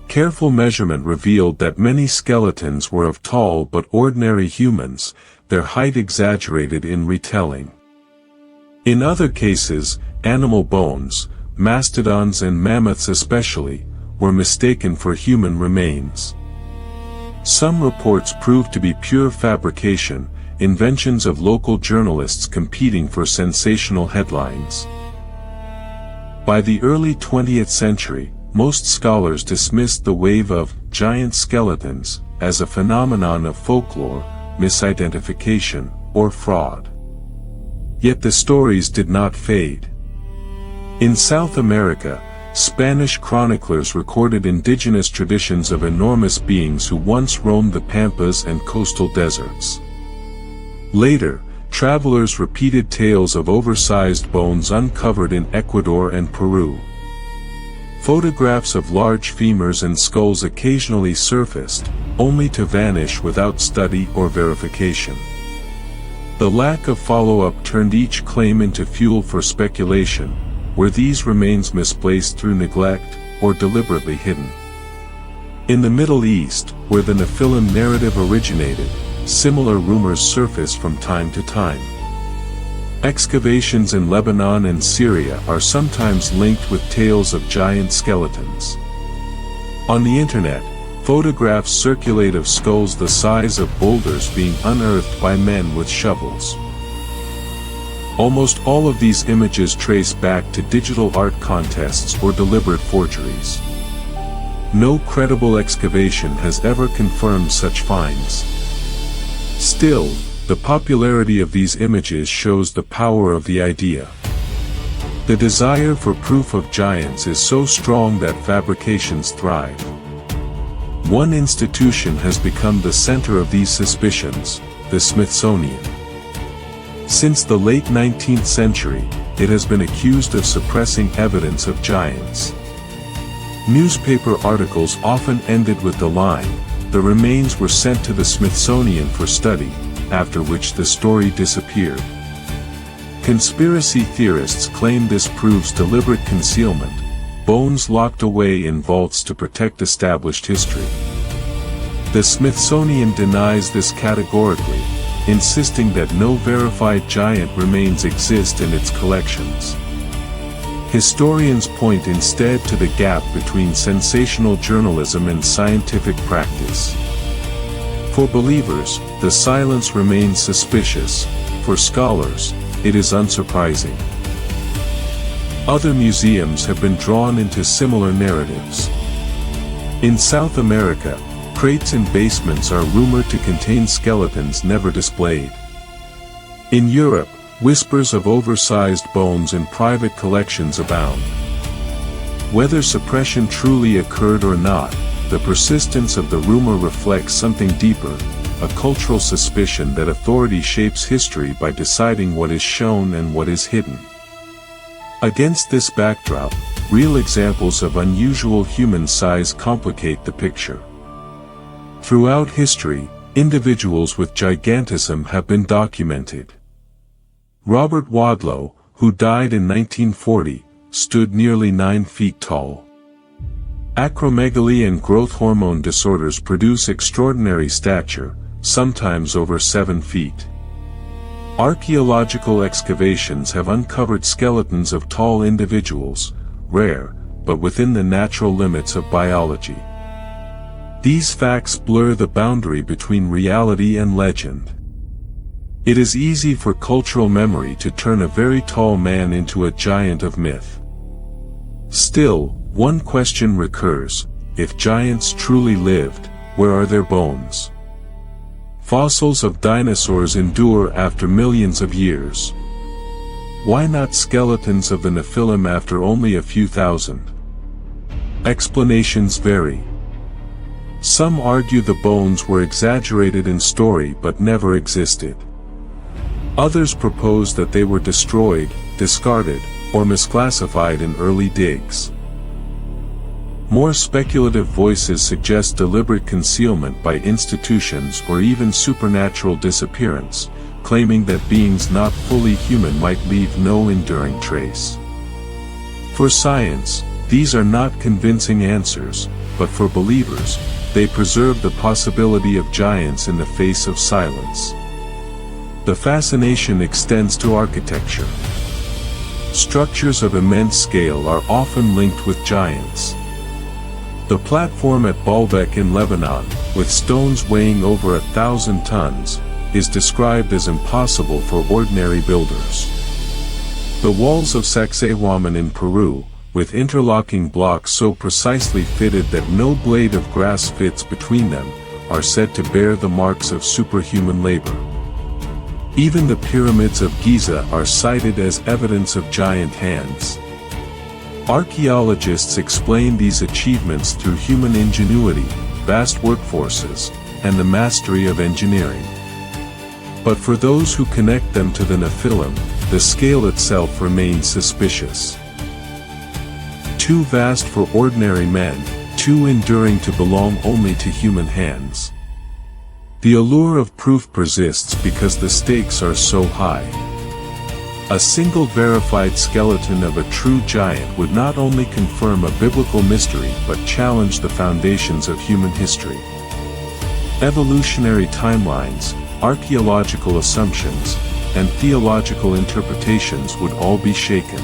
Careful measurement revealed that many skeletons were of tall but ordinary humans, their height exaggerated in retelling. In other cases, animal bones, mastodons and mammoths especially, were mistaken for human remains. Some reports proved to be pure fabrication, inventions of local journalists competing for sensational headlines. By the early 20th century, most scholars dismissed the wave of giant skeletons as a phenomenon of folklore, misidentification, or fraud. Yet the stories did not fade. In South America, Spanish chroniclers recorded indigenous traditions of enormous beings who once roamed the pampas and coastal deserts. Later, travelers repeated tales of oversized bones uncovered in Ecuador and Peru. Photographs of large femurs and skulls occasionally surfaced, only to vanish without study or verification. The lack of follow-up turned each claim into fuel for speculation. Were these remains misplaced through neglect, or deliberately hidden? In the Middle East, where the Nephilim narrative originated, similar rumors surface from time to time. Excavations in Lebanon and Syria are sometimes linked with tales of giant skeletons. On the internet, photographs circulate of skulls the size of boulders being unearthed by men with shovels. Almost all of these images trace back to digital art contests or deliberate forgeries. No credible excavation has ever confirmed such finds. Still, the popularity of these images shows the power of the idea. The desire for proof of giants is so strong that fabrications thrive. One institution has become the center of these suspicions: the Smithsonian. Since the late 19th century, it has been accused of suppressing evidence of giants. Newspaper articles often ended with the line, "The remains were sent to the Smithsonian for study," after which the story disappeared. Conspiracy theorists claim this proves deliberate concealment, bones locked away in vaults to protect established history. The Smithsonian denies this categorically, insisting that no verified giant remains exist in its collections. Historians point instead to the gap between sensational journalism and scientific practice. For believers, the silence remains suspicious; for scholars, it is unsurprising. Other museums have been drawn into similar narratives. In South America, crates and basements are rumored to contain skeletons never displayed. In Europe, whispers of oversized bones in private collections abound. Whether suppression truly occurred or not, the persistence of the rumor reflects something deeper, a cultural suspicion that authority shapes history by deciding what is shown and what is hidden. Against this backdrop, real examples of unusual human size complicate the picture. Throughout history, individuals with gigantism have been documented. Robert Wadlow, who died in 1940, stood nearly 9 feet tall. Acromegaly and growth hormone disorders produce extraordinary stature, sometimes over 7 feet. Archaeological excavations have uncovered skeletons of tall individuals, rare, but within the natural limits of biology. These facts blur the boundary between reality and legend. It is easy for cultural memory to turn a very tall man into a giant of myth. Still, one question recurs: if giants truly lived, where are their bones? Fossils of dinosaurs endure after millions of years. Why not skeletons of the Nephilim after only a few thousand? Explanations vary. Some argue the bones were exaggerated in story but never existed. Others propose that they were destroyed, discarded, or misclassified in early digs. More speculative voices suggest deliberate concealment by institutions or even supernatural disappearance, claiming that beings not fully human might leave no enduring trace. For science, these are not convincing answers, but for believers, they preserve the possibility of giants in the face of silence. The fascination extends to architecture. Structures of immense scale are often linked with giants. The platform at Baalbek in Lebanon, with stones weighing over 1,000 tons, is described as impossible for ordinary builders. The walls of Sacsayhuaman in Peru, with interlocking blocks so precisely fitted that no blade of grass fits between them, are said to bear the marks of superhuman labor. Even the pyramids of Giza are cited as evidence of giant hands. Archaeologists explain these achievements through human ingenuity, vast workforces, and the mastery of engineering. But for those who connect them to the Nephilim, the scale itself remains suspicious. Too vast for ordinary men, too enduring to belong only to human hands. The allure of proof persists because the stakes are so high. A single verified skeleton of a true giant would not only confirm a biblical mystery but challenge the foundations of human history. Evolutionary timelines, archaeological assumptions, and theological interpretations would all be shaken.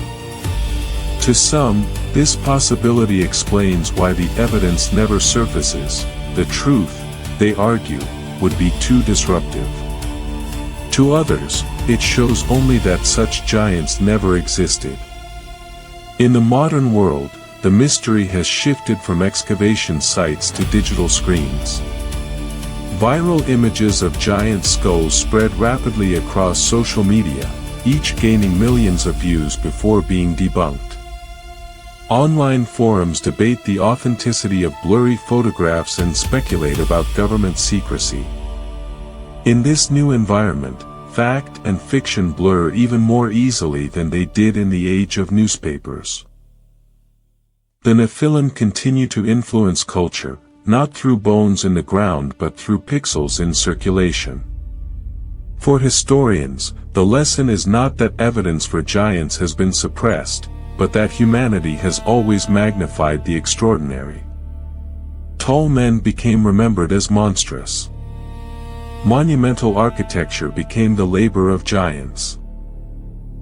To some, this possibility explains why the evidence never surfaces. The truth, they argue, would be too disruptive. To others, it shows only that such giants never existed. In the modern world, the mystery has shifted from excavation sites to digital screens. Viral images of giant skulls spread rapidly across social media, each gaining millions of views before being debunked. Online forums debate the authenticity of blurry photographs and speculate about government secrecy. In this new environment, fact and fiction blur even more easily than they did in the age of newspapers. The Nephilim continue to influence culture, not through bones in the ground but through pixels in circulation. For historians, the lesson is not that evidence for giants has been suppressed, but that humanity has always magnified the extraordinary. Tall men became remembered as monstrous. Monumental architecture became the labor of giants.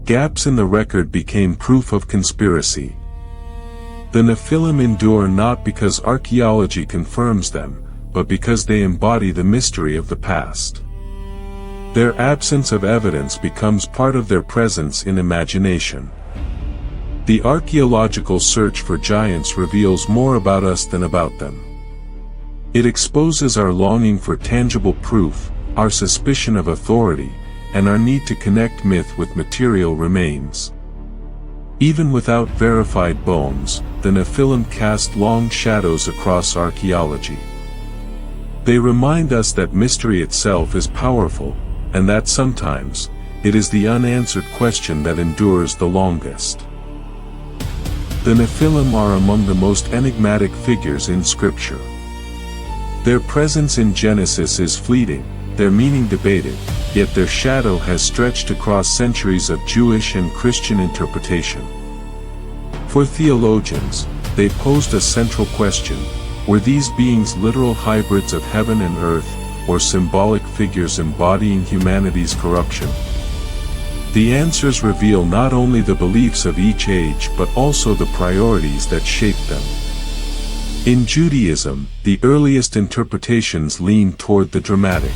Gaps in the record became proof of conspiracy. The Nephilim endure not because archaeology confirms them, but because they embody the mystery of the past. Their absence of evidence becomes part of their presence in imagination. The archaeological search for giants reveals more about us than about them. It exposes our longing for tangible proof, our suspicion of authority, and our need to connect myth with material remains. Even without verified bones, the Nephilim cast long shadows across archaeology. They remind us that mystery itself is powerful, and that sometimes, it is the unanswered question that endures the longest. The Nephilim are among the most enigmatic figures in Scripture. Their presence in Genesis is fleeting, their meaning debated, yet their shadow has stretched across centuries of Jewish and Christian interpretation. For theologians, they posed a central question: were these beings literal hybrids of heaven and earth, or symbolic figures embodying humanity's corruption? The answers reveal not only the beliefs of each age but also the priorities that shaped them. In Judaism, the earliest interpretations lean toward the dramatic.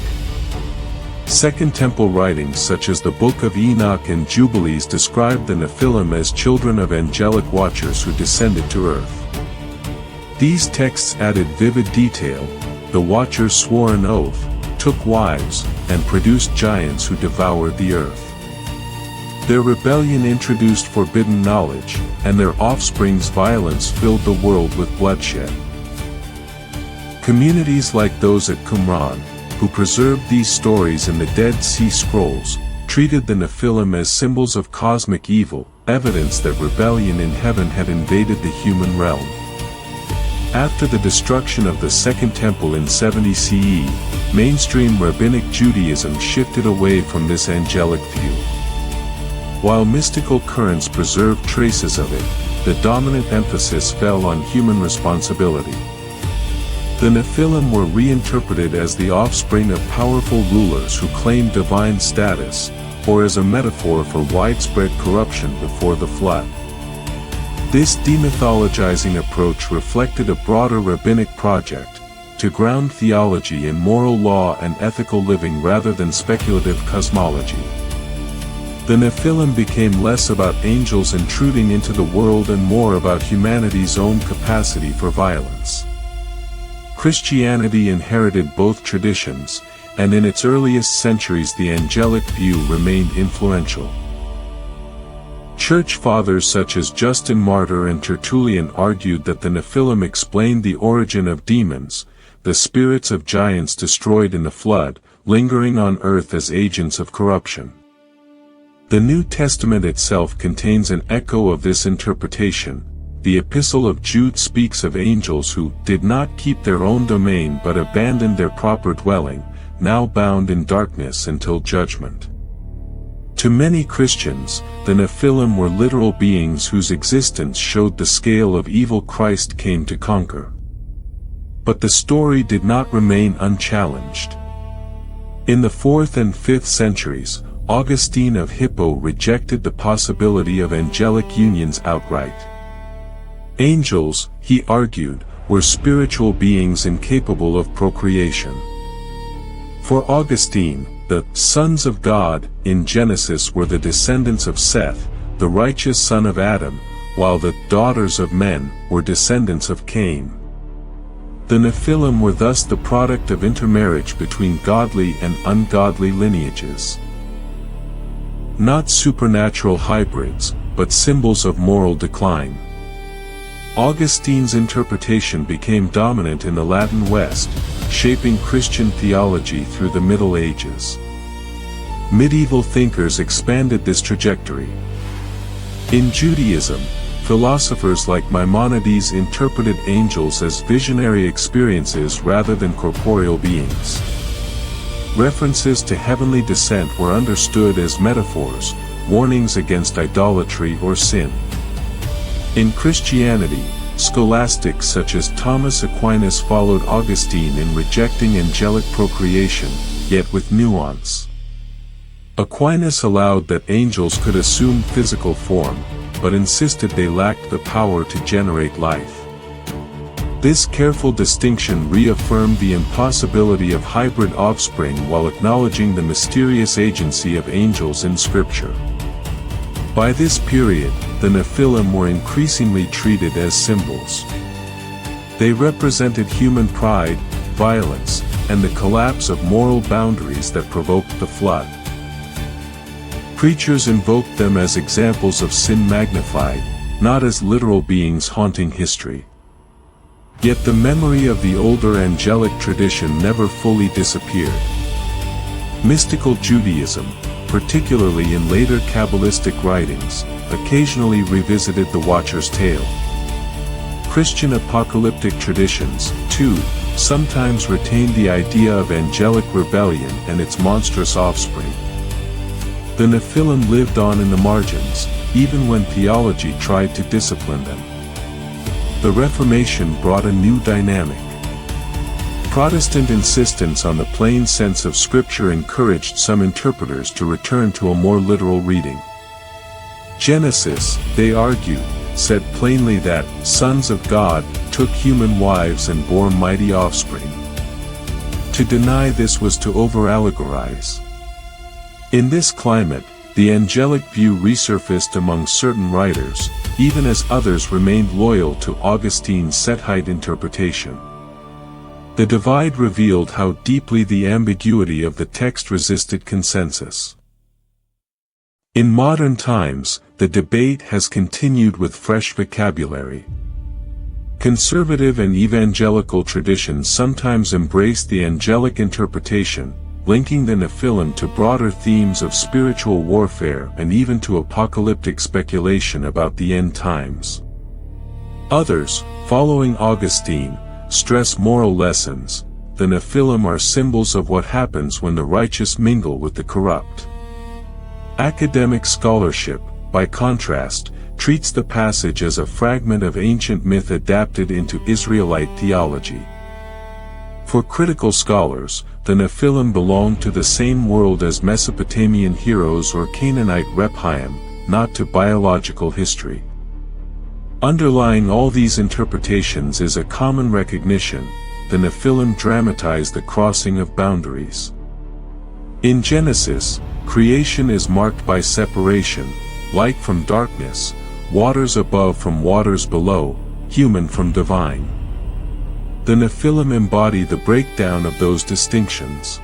Second Temple writings such as the Book of Enoch and Jubilees describe the Nephilim as children of angelic watchers who descended to earth. These texts added vivid detail: the watchers swore an oath, took wives, and produced giants who devoured the earth. Their rebellion introduced forbidden knowledge, and their offspring's violence filled the world with bloodshed. Communities like those at Qumran, who preserved these stories in the Dead Sea Scrolls, treated the Nephilim as symbols of cosmic evil, evidence that rebellion in heaven had invaded the human realm. After the destruction of the Second Temple in 70 CE, mainstream Rabbinic Judaism shifted away from this angelic view. While mystical currents preserved traces of it, the dominant emphasis fell on human responsibility. The Nephilim were reinterpreted as the offspring of powerful rulers who claimed divine status, or as a metaphor for widespread corruption before the flood. This demythologizing approach reflected a broader rabbinic project to ground theology in moral law and ethical living rather than speculative cosmology. The Nephilim became less about angels intruding into the world and more about humanity's own capacity for violence. Christianity inherited both traditions, and in its earliest centuries the angelic view remained influential. Church fathers such as Justin Martyr and Tertullian argued that the Nephilim explained the origin of demons, the spirits of giants destroyed in the flood, lingering on earth as agents of corruption. The New Testament itself contains an echo of this interpretation. The Epistle of Jude speaks of angels who did not keep their own domain but abandoned their proper dwelling, now bound in darkness until judgment. To many Christians, the Nephilim were literal beings whose existence showed the scale of evil Christ came to conquer. But the story did not remain unchallenged. In the 4th and 5th centuries, Augustine of Hippo rejected the possibility of angelic unions outright. Angels, he argued, were spiritual beings incapable of procreation. For Augustine, the sons of God in Genesis were the descendants of Seth, the righteous son of Adam, while the daughters of men were descendants of Cain. The Nephilim were thus the product of intermarriage between godly and ungodly lineages. Not supernatural hybrids, but symbols of moral decline. Augustine's interpretation became dominant in the Latin West, shaping Christian theology through the Middle Ages. Medieval thinkers expanded this trajectory. In Judaism, philosophers like Maimonides interpreted angels as visionary experiences rather than corporeal beings. References to heavenly descent were understood as metaphors, warnings against idolatry or sin. In Christianity, scholastics such as Thomas Aquinas followed Augustine in rejecting angelic procreation, yet with nuance. Aquinas allowed that angels could assume physical form, but insisted they lacked the power to generate life. This careful distinction reaffirmed the impossibility of hybrid offspring while acknowledging the mysterious agency of angels in Scripture. By this period, the Nephilim were increasingly treated as symbols. They represented human pride, violence, and the collapse of moral boundaries that provoked the flood. Preachers invoked them as examples of sin magnified, not as literal beings haunting history. Yet the memory of the older angelic tradition never fully disappeared. Mystical Judaism, particularly in later Kabbalistic writings, occasionally revisited the Watcher's tale. Christian apocalyptic traditions, too, sometimes retain the idea of angelic rebellion and its monstrous offspring. The Nephilim lived on in the margins, even when theology tried to discipline them. The Reformation brought a new dynamic. Protestant insistence on the plain sense of Scripture encouraged some interpreters to return to a more literal reading. Genesis, they argued, said plainly that sons of God took human wives and bore mighty offspring. To deny this was to over-allegorize. In this climate, the angelic view resurfaced among certain writers, even as others remained loyal to Augustine's Sethite interpretation. The divide revealed how deeply the ambiguity of the text resisted consensus. In modern times, the debate has continued with fresh vocabulary. Conservative and evangelical traditions sometimes embrace the angelic interpretation, linking the Nephilim to broader themes of spiritual warfare and even to apocalyptic speculation about the end times. Others, following Augustine, stress moral lessons. The Nephilim are symbols of what happens when the righteous mingle with the corrupt. Academic scholarship, by contrast, treats the passage as a fragment of ancient myth adapted into Israelite theology. For critical scholars, the Nephilim belong to the same world as Mesopotamian heroes or Canaanite Rephaim, not to biological history. Underlying all these interpretations is a common recognition: the Nephilim dramatize the crossing of boundaries. In Genesis, creation is marked by separation, light from darkness, waters above from waters below, human from divine. The Nephilim embody the breakdown of those distinctions.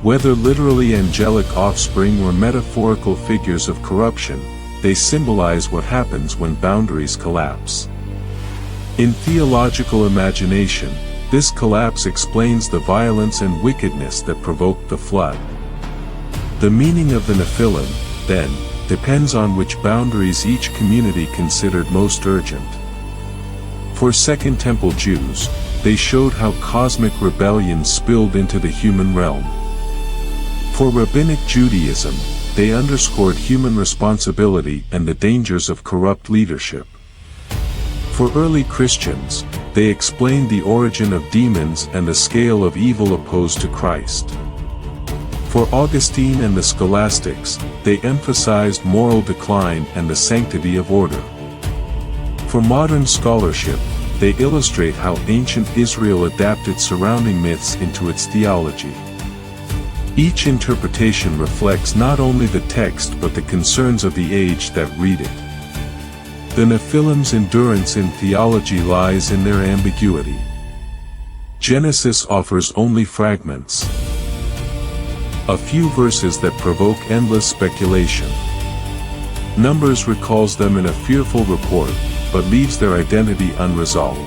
Whether literally angelic offspring or metaphorical figures of corruption, they symbolize what happens when boundaries collapse. In theological imagination, this collapse explains the violence and wickedness that provoked the flood. The meaning of the Nephilim, then, depends on which boundaries each community considered most urgent. For Second Temple Jews, they showed how cosmic rebellion spilled into the human realm. For Rabbinic Judaism, they underscored human responsibility and the dangers of corrupt leadership. For early Christians, they explained the origin of demons and the scale of evil opposed to Christ. For Augustine and the scholastics, they emphasized moral decline and the sanctity of order. For modern scholarship, they illustrate how ancient Israel adapted surrounding myths into its theology. Each interpretation reflects not only the text but the concerns of the age that read it. The Nephilim's endurance in theology lies in their ambiguity. Genesis offers only fragments. A few verses that provoke endless speculation. Numbers recalls them in a fearful report, but leaves their identity unresolved.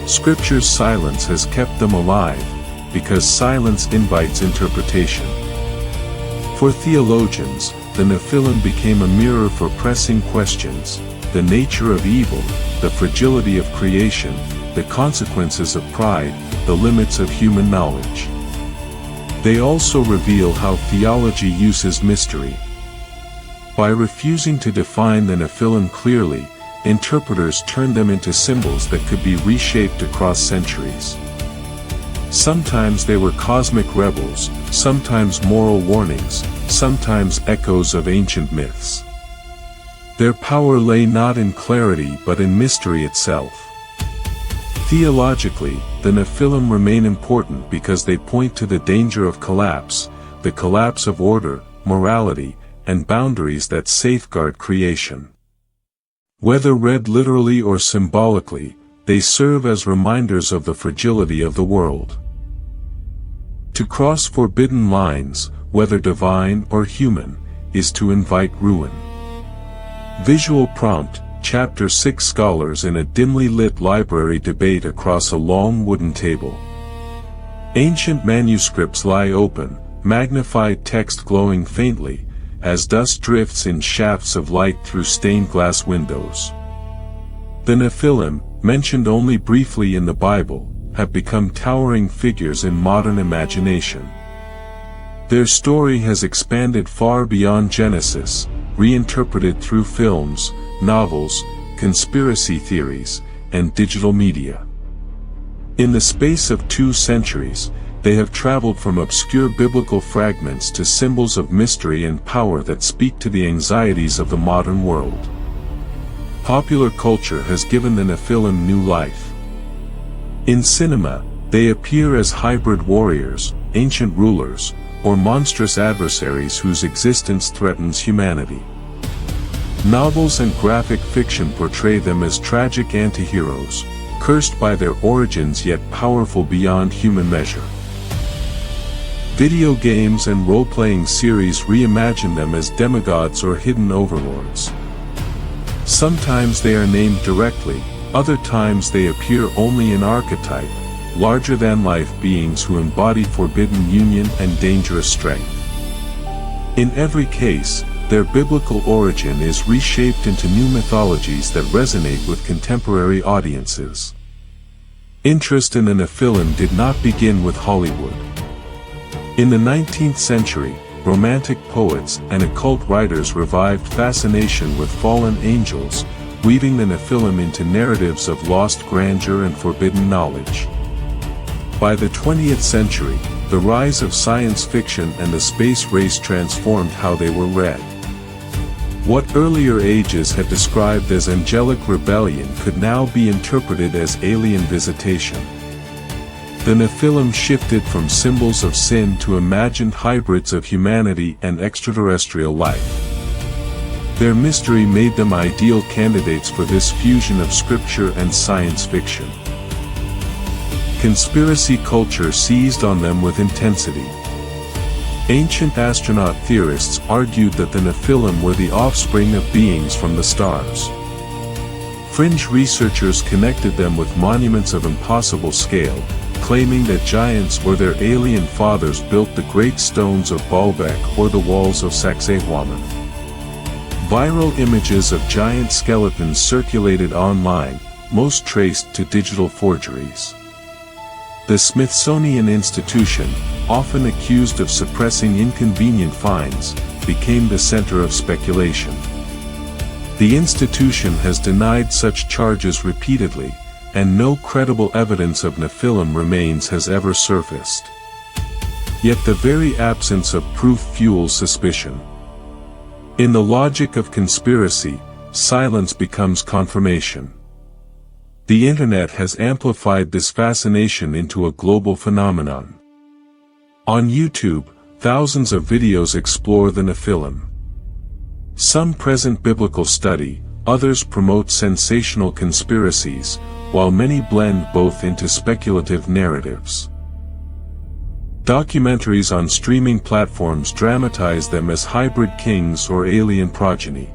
Scripture's silence has kept them alive, because silence invites interpretation. For theologians, the Nephilim became a mirror for pressing questions: the nature of evil, the fragility of creation, the consequences of pride, the limits of human knowledge. They also reveal how theology uses mystery. By refusing to define the Nephilim clearly, interpreters turned them into symbols that could be reshaped across centuries. Sometimes they were cosmic rebels, sometimes moral warnings, sometimes echoes of ancient myths. Their power lay not in clarity but in mystery itself. Theologically, the Nephilim remain important because they point to the danger of collapse, the collapse of order, morality, and boundaries that safeguard creation. Whether read literally or symbolically, they serve as reminders of the fragility of the world. To cross forbidden lines, whether divine or human, is to invite ruin. Visual prompt: Chapter 6. Scholars in a dimly lit library debate across a long wooden table. Ancient manuscripts lie open, magnified text glowing faintly, as dust drifts in shafts of light through stained glass windows. The Nephilim, mentioned only briefly in the Bible, have become towering figures in modern imagination. Their story has expanded far beyond Genesis, reinterpreted through films, novels, conspiracy theories, and digital media. In the space of 2 centuries, they have traveled from obscure biblical fragments to symbols of mystery and power that speak to the anxieties of the modern world. Popular culture has given the Nephilim new life. In cinema, they appear as hybrid warriors, ancient rulers, or monstrous adversaries whose existence threatens humanity. Novels and graphic fiction portray them as tragic anti-heroes, cursed by their origins yet powerful beyond human measure. Video games and role-playing series reimagine them as demigods or hidden overlords. Sometimes they are named directly, other times they appear only in archetype, larger-than-life beings who embody forbidden union and dangerous strength. In every case, their biblical origin is reshaped into new mythologies that resonate with contemporary audiences. Interest in the Nephilim did not begin with Hollywood. In the 19th century, romantic poets and occult writers revived fascination with fallen angels, weaving the Nephilim into narratives of lost grandeur and forbidden knowledge. By the 20th century, the rise of science fiction and the space race transformed how they were read. What earlier ages had described as angelic rebellion could now be interpreted as alien visitation. The Nephilim shifted from symbols of sin to imagined hybrids of humanity and extraterrestrial life. Their mystery made them ideal candidates for this fusion of scripture and science fiction. Conspiracy culture seized on them with intensity. Ancient astronaut theorists argued that the Nephilim were the offspring of beings from the stars. Fringe researchers connected them with monuments of impossible scale, claiming that giants or their alien fathers built the great stones of Baalbek or the walls of Sacsayhuaman. Viral images of giant skeletons circulated online, most traced to digital forgeries. The Smithsonian Institution, often accused of suppressing inconvenient finds, became the center of speculation. The institution has denied such charges repeatedly, and no credible evidence of Nephilim remains has ever surfaced. Yet the very absence of proof fuels suspicion. In the logic of conspiracy, silence becomes confirmation. The internet has amplified this fascination into a global phenomenon. On YouTube, thousands of videos explore the Nephilim. Some present biblical study, others promote sensational conspiracies, while many blend both into speculative narratives. Documentaries on streaming platforms dramatize them as hybrid kings or alien progeny.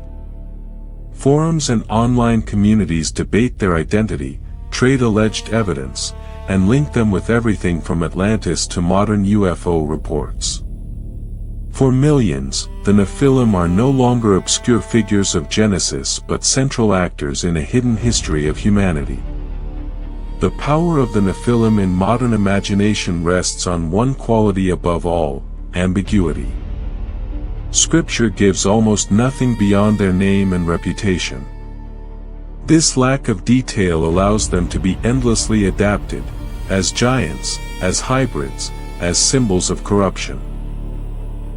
Forums and online communities debate their identity, trade alleged evidence, and link them with everything from Atlantis to modern UFO reports. For millions, the Nephilim are no longer obscure figures of Genesis but central actors in a hidden history of humanity. The power of the Nephilim in modern imagination rests on one quality above all: ambiguity. Scripture gives almost nothing beyond their name and reputation. This lack of detail allows them to be endlessly adapted, as giants, as hybrids, as symbols of corruption.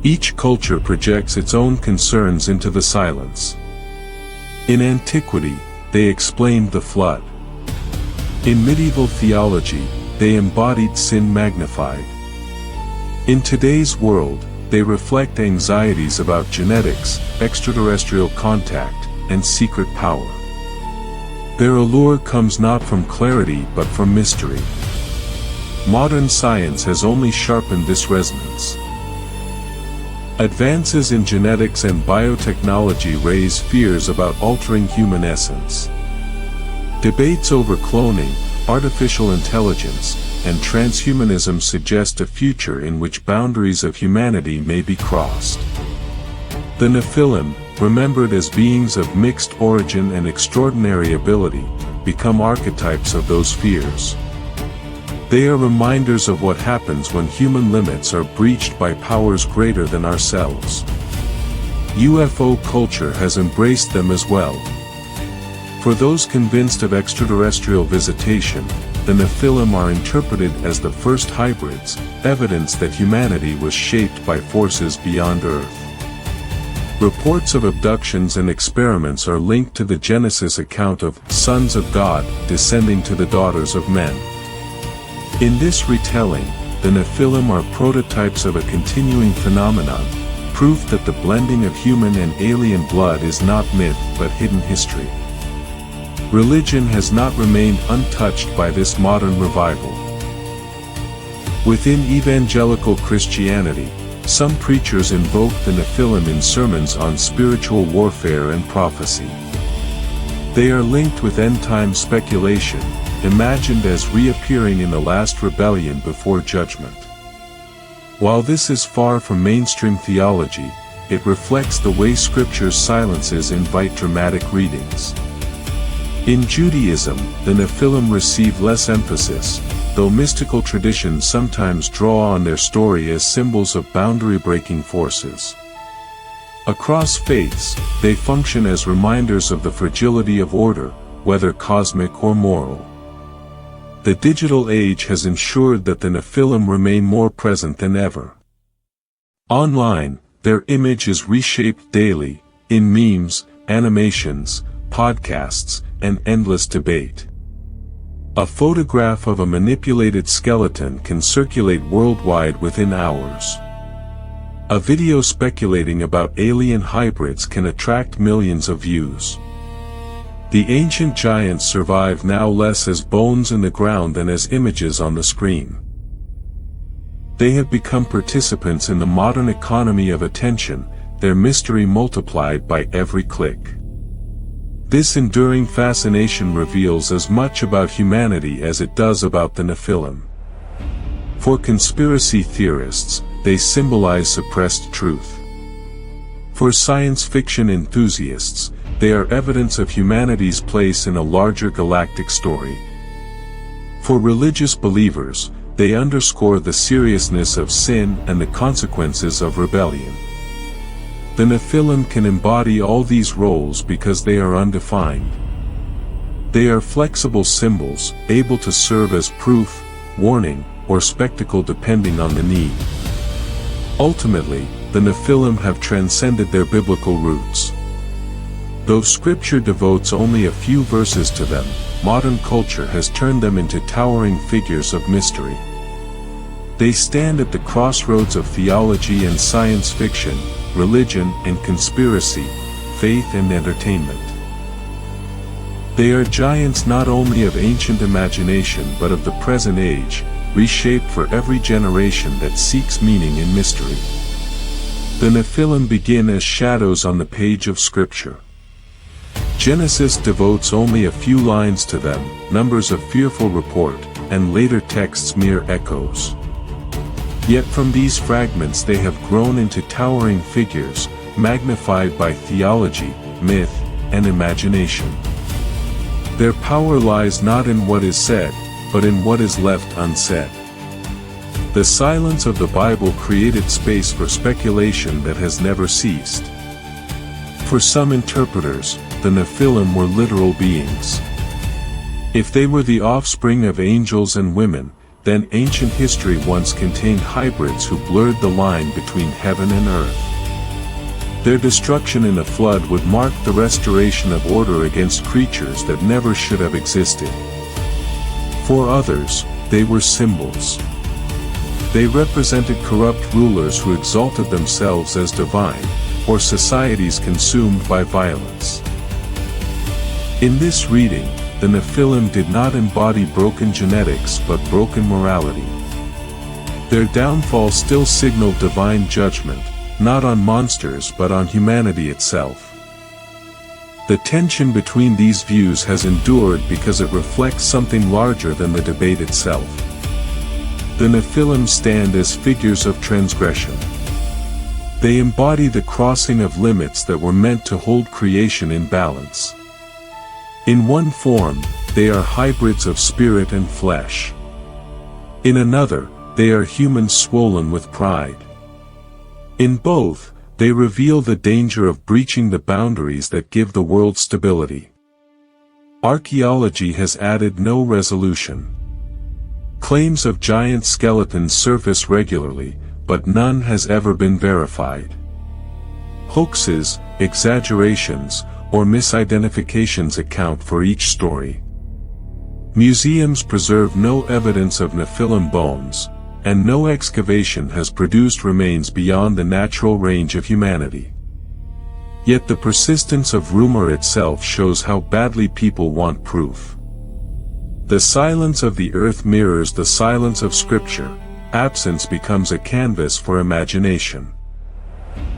Each culture projects its own concerns into the silence. In antiquity, they explained the flood. In medieval theology, they embodied sin magnified. In today's world, they reflect anxieties about genetics, extraterrestrial contact, and secret power. Their allure comes not from clarity but from mystery. Modern science has only sharpened this resonance. Advances in genetics and biotechnology raise fears about altering human essence. Debates over cloning, artificial intelligence, and transhumanism suggest a future in which boundaries of humanity may be crossed. The Nephilim, remembered as beings of mixed origin and extraordinary ability, become archetypes of those fears. They are reminders of what happens when human limits are breached by powers greater than ourselves. UFO culture has embraced them as well. For those convinced of extraterrestrial visitation, the Nephilim are interpreted as the first hybrids, evidence that humanity was shaped by forces beyond Earth. Reports of abductions and experiments are linked to the Genesis account of sons of God descending to the daughters of men. In this retelling, the Nephilim are prototypes of a continuing phenomenon, proof that the blending of human and alien blood is not myth but hidden history. Religion has not remained untouched by this modern revival. Within evangelical Christianity, some preachers invoke the Nephilim in sermons on spiritual warfare and prophecy. They are linked with end-time speculation, imagined as reappearing in the last rebellion before judgment. While this is far from mainstream theology, it reflects the way Scripture's silences invite dramatic readings. In Judaism, the Nephilim receive less emphasis, though mystical traditions sometimes draw on their story as symbols of boundary-breaking forces. Across faiths, they function as reminders of the fragility of order, whether cosmic or moral. The digital age has ensured that the Nephilim remain more present than ever. Online, their image is reshaped daily, in memes, animations, podcasts, and endless debate. A photograph of a manipulated skeleton can circulate worldwide within hours. A video speculating about alien hybrids can attract millions of views. The ancient giants survive now less as bones in the ground than as images on the screen. They have become participants in the modern economy of attention, their mystery multiplied by every click. This enduring fascination reveals as much about humanity as it does about the Nephilim. For conspiracy theorists, they symbolize suppressed truth. For science fiction enthusiasts, they are evidence of humanity's place in a larger galactic story. For religious believers, they underscore the seriousness of sin and the consequences of rebellion. The Nephilim can embody all these roles because they are undefined. They are flexible symbols, able to serve as proof, warning, or spectacle depending on the need. Ultimately, the Nephilim have transcended their biblical roots. Though Scripture devotes only a few verses to them, modern culture has turned them into towering figures of mystery. They stand at the crossroads of theology and science fiction, religion and conspiracy, faith and entertainment. They are giants not only of ancient imagination but of the present age, reshaped for every generation that seeks meaning in mystery. The Nephilim begin as shadows on the page of Scripture. Genesis devotes only a few lines to them, Numbers a fearful report, and later texts mere echoes. Yet from these fragments they have grown into towering figures, magnified by theology, myth, and imagination. Their power lies not in what is said, but in what is left unsaid. The silence of the Bible created space for speculation that has never ceased. For some interpreters, the Nephilim were literal beings. If they were the offspring of angels and women, then ancient history once contained hybrids who blurred the line between heaven and earth. Their destruction in a flood would mark the restoration of order against creatures that never should have existed. For others, they were symbols. They represented corrupt rulers who exalted themselves as divine, or societies consumed by violence. In this reading, the Nephilim did not embody broken genetics but broken morality. Their downfall still signaled divine judgment, not on monsters but on humanity itself. The tension between these views has endured because it reflects something larger than the debate itself. The Nephilim stand as figures of transgression. They embody the crossing of limits that were meant to hold creation in balance. In one form, they are hybrids of spirit and flesh. In another, they are humans swollen with pride. In both, they reveal the danger of breaching the boundaries that give the world stability. Archaeology has added no resolution. Claims of giant skeletons surface regularly, but none has ever been verified. Hoaxes, exaggerations, or misidentifications account for each story. Museums preserve no evidence of Nephilim bones, and no excavation has produced remains beyond the natural range of humanity. Yet the persistence of rumor itself shows how badly people want proof. The silence of the earth mirrors the silence of Scripture. Absence becomes a canvas for imagination.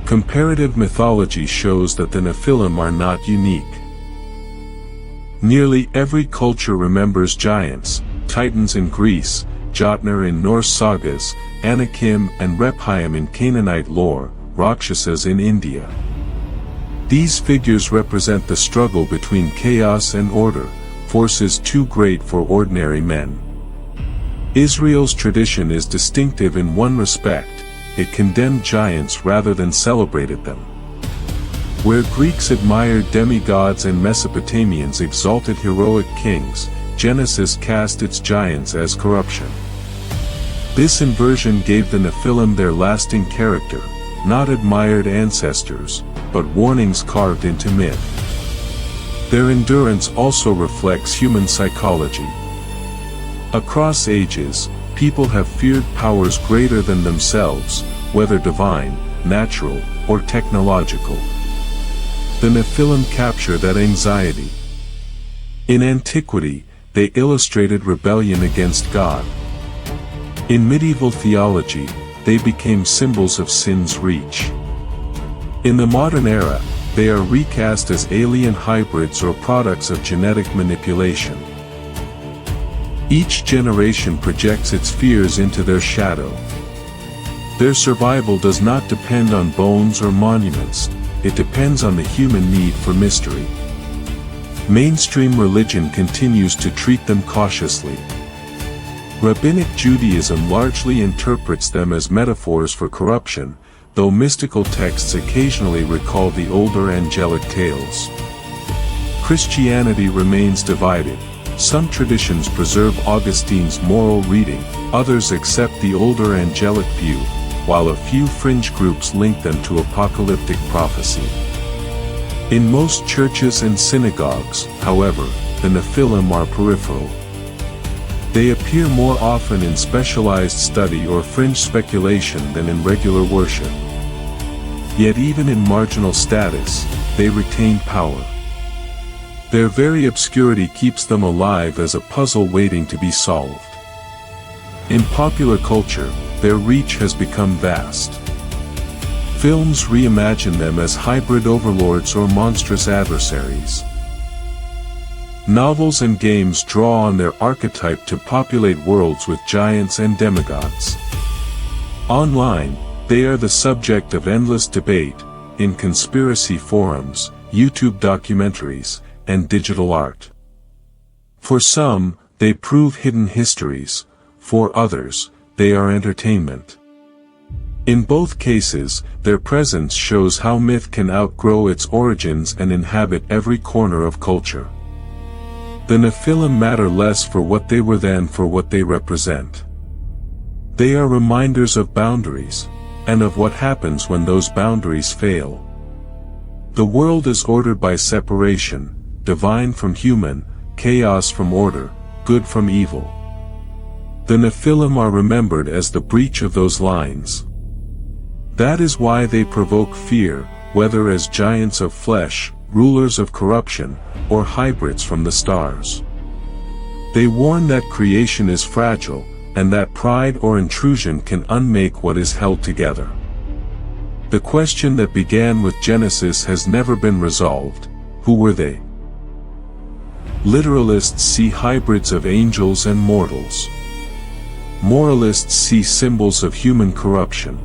Comparative mythology shows that the Nephilim are not unique. Nearly every culture remembers giants, titans in Greece, Jotnar in Norse sagas, Anakim and Rephaim in Canaanite lore, Rakshasas in India. These figures represent the struggle between chaos and order, forces too great for ordinary men. Israel's tradition is distinctive in one respect: it condemned giants rather than celebrated them. Where Greeks admired demigods and Mesopotamians exalted heroic kings, Genesis cast its giants as corruption. This inversion gave the Nephilim their lasting character, not admired ancestors, but warnings carved into myth. Their endurance also reflects human psychology. Across ages, people have feared powers greater than themselves, whether divine, natural, or technological. The Nephilim capture that anxiety. In antiquity, they illustrated rebellion against God. In medieval theology, they became symbols of sin's reach. In the modern era, they are recast as alien hybrids or products of genetic manipulation. Each generation projects its fears into their shadow. Their survival does not depend on bones or monuments, it depends on the human need for mystery. Mainstream religion continues to treat them cautiously. Rabbinic Judaism largely interprets them as metaphors for corruption, though mystical texts occasionally recall the older angelic tales. Christianity remains divided. Some traditions preserve Augustine's moral reading, others accept the older angelic view, while a few fringe groups link them to apocalyptic prophecy. In most churches and synagogues, however, the Nephilim are peripheral. They appear more often in specialized study or fringe speculation than in regular worship. Yet even in marginal status, they retain power. Their very obscurity keeps them alive as a puzzle waiting to be solved. In popular culture, their reach has become vast. Films reimagine them as hybrid overlords or monstrous adversaries. Novels and games draw on their archetype to populate worlds with giants and demigods. Online, they are the subject of endless debate, in conspiracy forums, YouTube documentaries, and digital art. For some, they prove hidden histories; for others, they are entertainment. In both cases, their presence shows how myth can outgrow its origins and inhabit every corner of culture. The Nephilim matter less for what they were than for what they represent. They are reminders of boundaries, and of what happens when those boundaries fail. The world is ordered by separation, divine from human, chaos from order, good from evil. The Nephilim are remembered as the breach of those lines. That is why they provoke fear, whether as giants of flesh, rulers of corruption, or hybrids from the stars. They warn that creation is fragile, and that pride or intrusion can unmake what is held together. The question that began with Genesis has never been resolved: who were they? Literalists see hybrids of angels and mortals. Moralists see symbols of human corruption.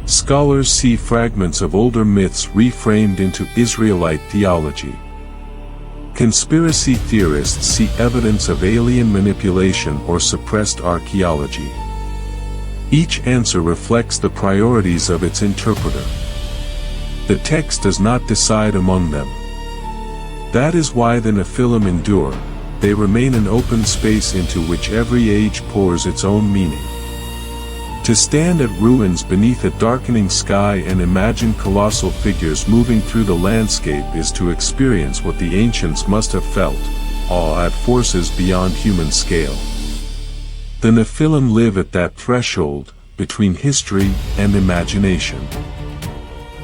Scholars see fragments of older myths reframed into Israelite theology. Conspiracy theorists see evidence of alien manipulation or suppressed archaeology. Each answer reflects the priorities of its interpreter. The text does not decide among them. That is why the Nephilim endure. They remain an open space into which every age pours its own meaning. To stand at ruins beneath a darkening sky and imagine colossal figures moving through the landscape is to experience what the ancients must have felt, awe at forces beyond human scale. The Nephilim live at that threshold, between history and imagination.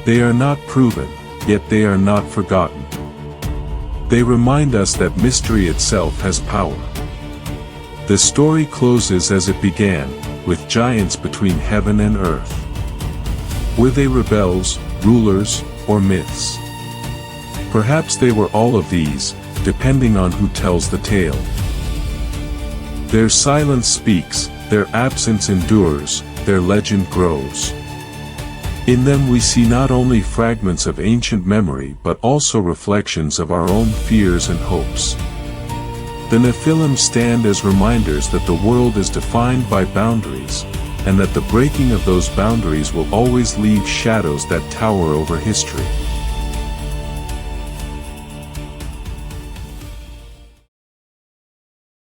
They are not proven, yet they are not forgotten. They remind us that mystery itself has power. The story closes as it began, with giants between heaven and earth. Were they rebels, rulers, or myths? Perhaps they were all of these, depending on who tells the tale. Their silence speaks, their absence endures, their legend grows. In them we see not only fragments of ancient memory but also reflections of our own fears and hopes. The Nephilim stand as reminders that the world is defined by boundaries, and that the breaking of those boundaries will always leave shadows that tower over history.